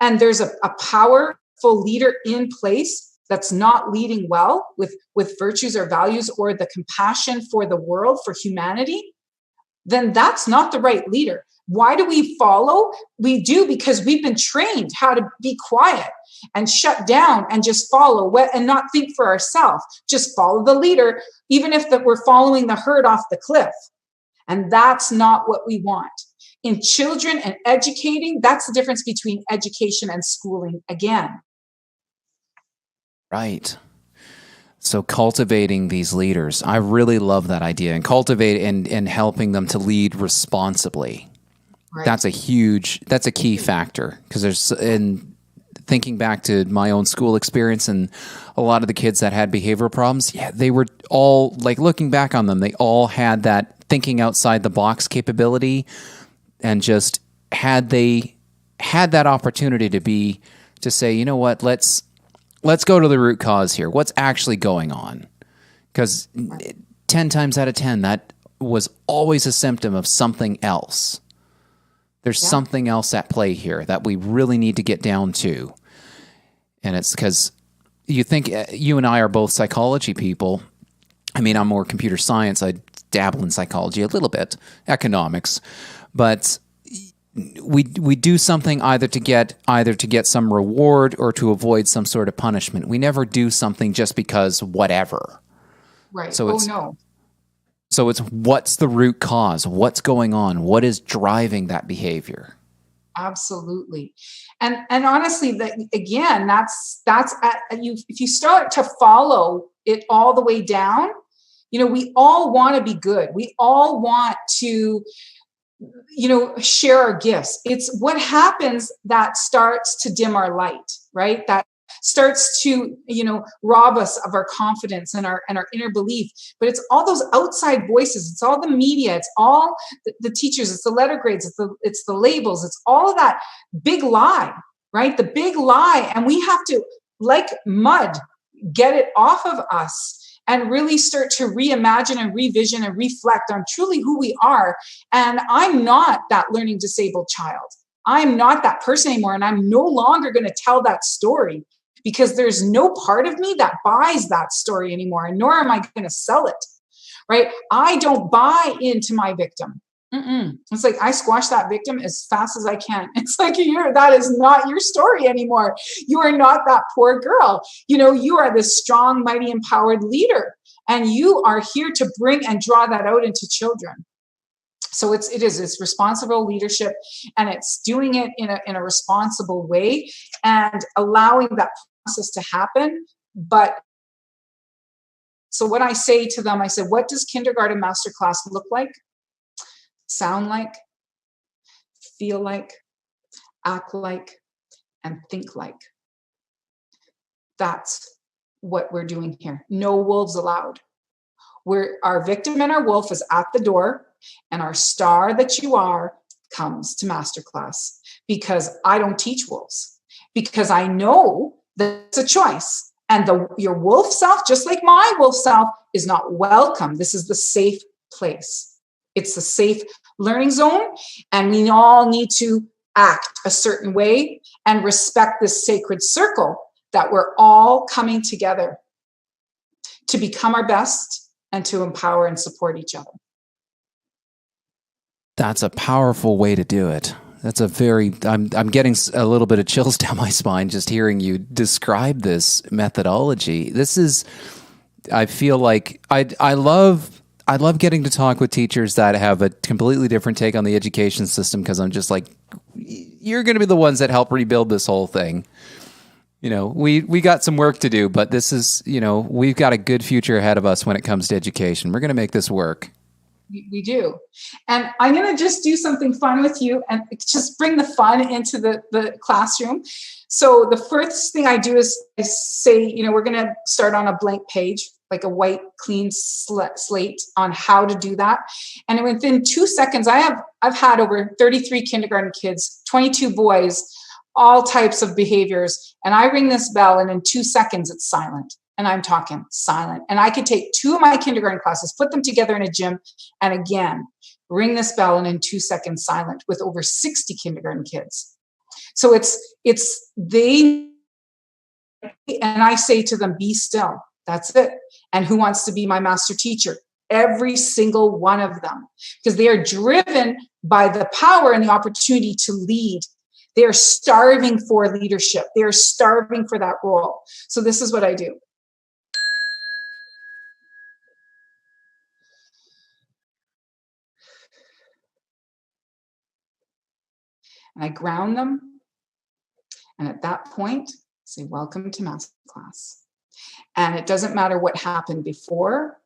and there's a powerful leader in place that's not leading well with virtues or values or the compassion for the world, for humanity, then that's not the right leader. Why do we follow? We do because we've been trained how to be quiet and shut down and just follow and not think for ourselves. Just follow the leader, even if we're following the herd off the cliff. And that's not what we want. In children and educating, that's the difference between education and schooling again. Right. So cultivating these leaders, I really love that idea, and cultivate and helping them to lead responsibly. Right. That's a key factor, because in thinking back to my own school experience and a lot of the kids that had behavioral problems, they were all, like, looking back on them, they all had that thinking outside the box capability, and just had that opportunity to say, you know what, let's go to the root cause here. What's actually going on? Because 10 times out of 10, that was always a symptom of something else. There's something else at play here that we really need to get down to. And it's because you think, you and I are both psychology people. I mean, I'm more computer science. I dabble in psychology a little bit, economics, but we do something either to get some reward or to avoid some sort of punishment. We never do something just because whatever. Right. So So it's what's the root cause? What's going on? What is driving that behavior? Absolutely. And honestly, that again, that's if you start to follow it all the way down, we all want to be good. We all want to, share our gifts. It's what happens that starts to dim our light, right? That starts to, rob us of our confidence and our inner belief. But it's all those outside voices. It's all the media. It's all the teachers. It's the letter grades. It's the labels. It's all of that big lie, right? The big lie. And we have to, like mud, get it off of us and really start to reimagine and revision and reflect on truly who we are. And I'm not that learning disabled child. I'm not that person anymore. And I'm no longer going to tell that story, because there's no part of me that buys that story anymore. And nor am I going to sell it, right? I don't buy into my victim. It's like I squash that victim as fast as I can. It's like, that is not your story anymore. You are not that poor girl. You are this strong, mighty, empowered leader, and you are here to bring and draw that out into children. So it's responsible leadership, and it's doing it in a responsible way and allowing that process to happen. But so what I say to them, I said, what does kindergarten masterclass look like? Sound like, feel like, act like, and think like. That's what we're doing here. No wolves allowed. Our victim and our wolf is at the door, and our star that you are comes to masterclass, because I don't teach wolves, because I know that it's a choice. And your wolf self, just like my wolf self, is not welcome. This is the safe place. It's a safe learning zone, and we all need to act a certain way and respect this sacred circle that we're all coming together to become our best and to empower and support each other. That's a powerful way to do it. That's I'm getting a little bit of chills down my spine just hearing you describe this methodology. I feel like I love getting to talk with teachers that have a completely different take on the education system, because I'm just like, you're going to be the ones that help rebuild this whole thing. We got some work to do, but this is, we've got a good future ahead of us when it comes to education. We're going to make this work. We do. And I'm going to just do something fun with you and just bring the fun into the classroom. So the first thing I do is I say, we're going to start on a blank page, like a white, clean slate on how to do that. And within 2 seconds, I've had over 33 kindergarten kids, 22 boys, all types of behaviors. And I ring this bell, and in 2 seconds, it's silent. And I'm talking silent. And I could take 2 of my kindergarten classes, put them together in a gym, and again, ring this bell, and in 2 seconds, silent, with over 60 kindergarten kids. So it's they, and I say to them, be still. That's it. And who wants to be my master teacher? Every single one of them, because they are driven by the power and the opportunity to lead. They are starving for leadership. They are starving for that role. So this is what I do. And I ground them. And at that point, say, welcome to masterclass. And it doesn't matter what happened before.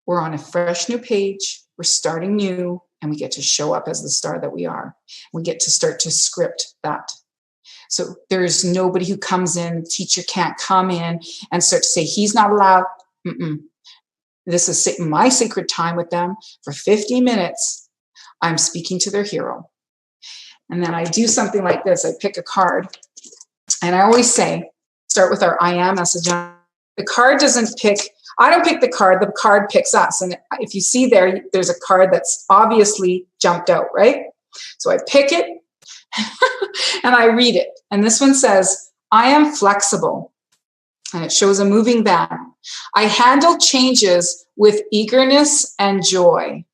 We're on a fresh new page. We're starting new, and we get to show up as the star that we are. We get to start to script that. So there's nobody who comes in, the teacher can't come in and start to say, he's not allowed. This is my sacred time with them. For 50 minutes, I'm speaking to their hero. And then I do something like this. I pick a card, and I always say, start with our I am message. The card doesn't pick, I don't pick the card picks us. And if you see there's a card that's obviously jumped out, right? So I pick it and I read it. And this one says, I am flexible. And it shows a moving van. I handle changes with eagerness and joy.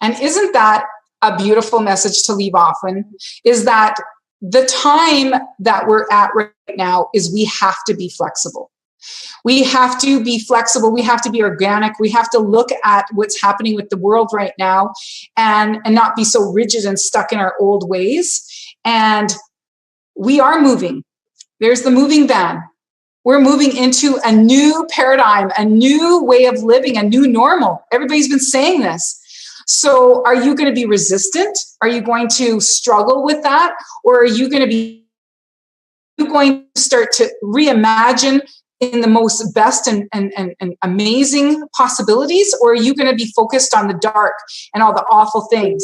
And isn't that a beautiful message to leave often? Is that the time that we're at right now is we have to be flexible. We have to be flexible. We have to be organic. We have to look at what's happening with the world right now and not be so rigid and stuck in our old ways. And we are moving. There's the moving van. We're moving into a new paradigm, a new way of living, a new normal. Everybody's been saying this. So are you going to be resistant? Are you going to struggle with that? Or are you going to start to reimagine in the most best and amazing possibilities? Or are you going to be focused on the dark and all the awful things?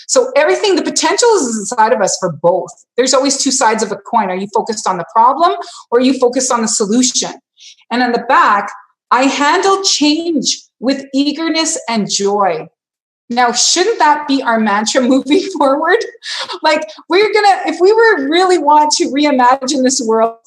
So everything, the potential is inside of us for both. There's always two sides of a coin. Are you focused on the problem or are you focused on the solution? And on the back, I handle change with eagerness and joy. Now, shouldn't that be our mantra moving forward? Like, if we were really want to reimagine this world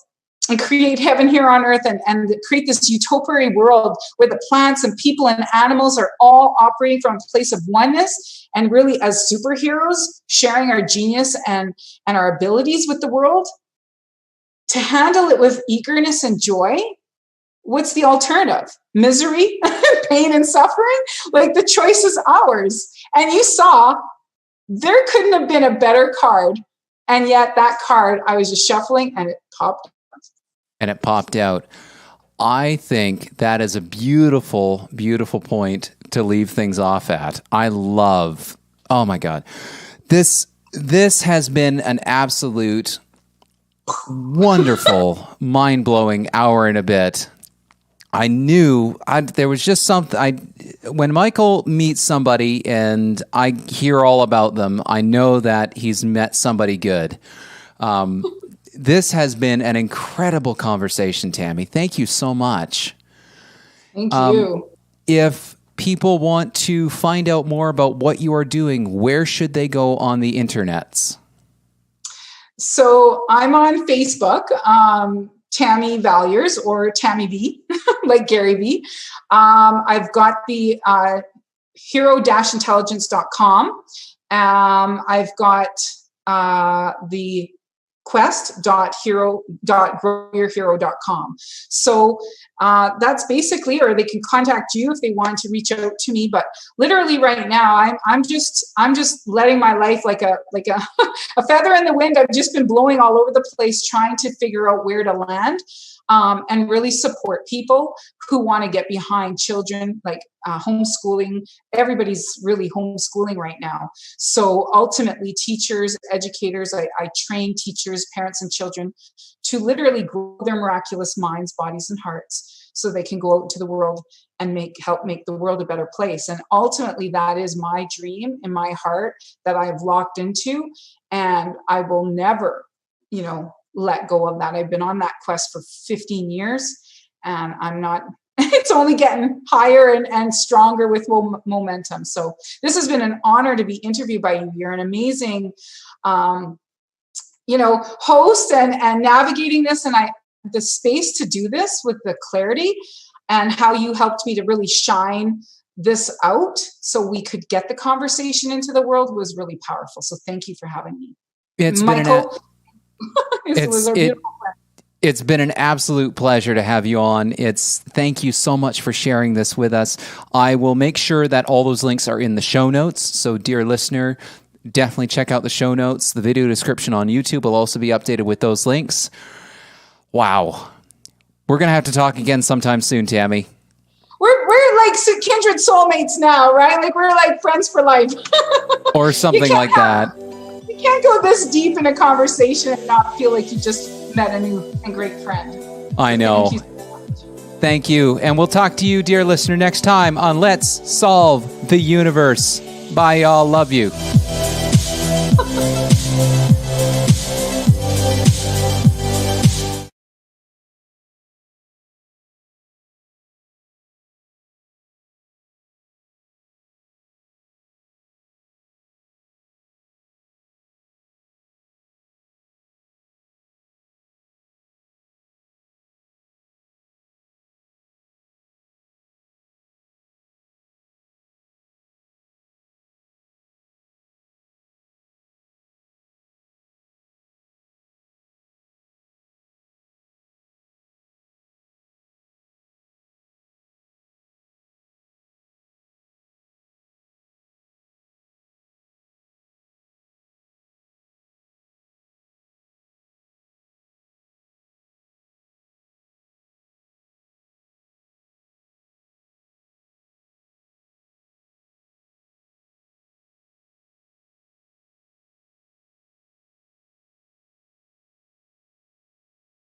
and create heaven here on earth and create this utopia world where the plants and people and animals are all operating from a place of oneness and really as superheroes, sharing our genius and our abilities with the world, to handle it with eagerness and joy, what's the alternative? Misery, pain, and suffering? Like, the choice is ours. And you saw there couldn't have been a better card. And yet that card, I was just shuffling and it popped. And it popped out. I think that is a beautiful, beautiful point to leave things off at. I love, oh my God. This has been an absolute wonderful, mind-blowing hour and a bit. I knew there was just something. When Michael meets somebody and I hear all about them, I know that he's met somebody good. This has been an incredible conversation, Tammy. Thank you so much. Thank you. If people want to find out more about what you are doing, where should they go on the internets? So I'm on Facebook, Tammy Vallieres, or Tammy V, like Gary V. I've got the hero-intelligence.com. I've got the quest.growyourhero.com. So that's basically, or they can contact you if they want to reach out to me. But literally right now, I'm just letting my life like a a feather in the wind. I've just been blowing all over the place, trying to figure out where to land. And really support people who want to get behind children, like homeschooling. Everybody's really homeschooling right now. So ultimately, teachers, educators, I train teachers, parents, and children to literally grow their miraculous minds, bodies, and hearts so they can go out into the world and help make the world a better place. And ultimately, that is my dream in my heart that I've locked into, and I will never, let go of that. I've been on that quest for 15 years and I'm not, it's only getting higher and stronger with momentum. So this has been an honor to be interviewed by you. You're an amazing, host and navigating this. And the space to do this with the clarity and how you helped me to really shine this out so we could get the conversation into the world was really powerful. So thank you for having me. Michael. It's been an absolute pleasure to have you on. Thank you so much for sharing this with us. I will make sure that all those links are in the show notes. So, dear listener, definitely check out the show notes. The video description on YouTube will also be updated with those links. Wow. We're going to have to talk again sometime soon, Tammy. We're like kindred soulmates now, right? Like we're like friends for life. Or something like that. You can't go this deep in a conversation and not feel like you just met a new and great friend. I know. Thank you so much. Thank you. And we'll talk to you, dear listener, next time on Let's Solve the Universe. Bye, y'all. Love you.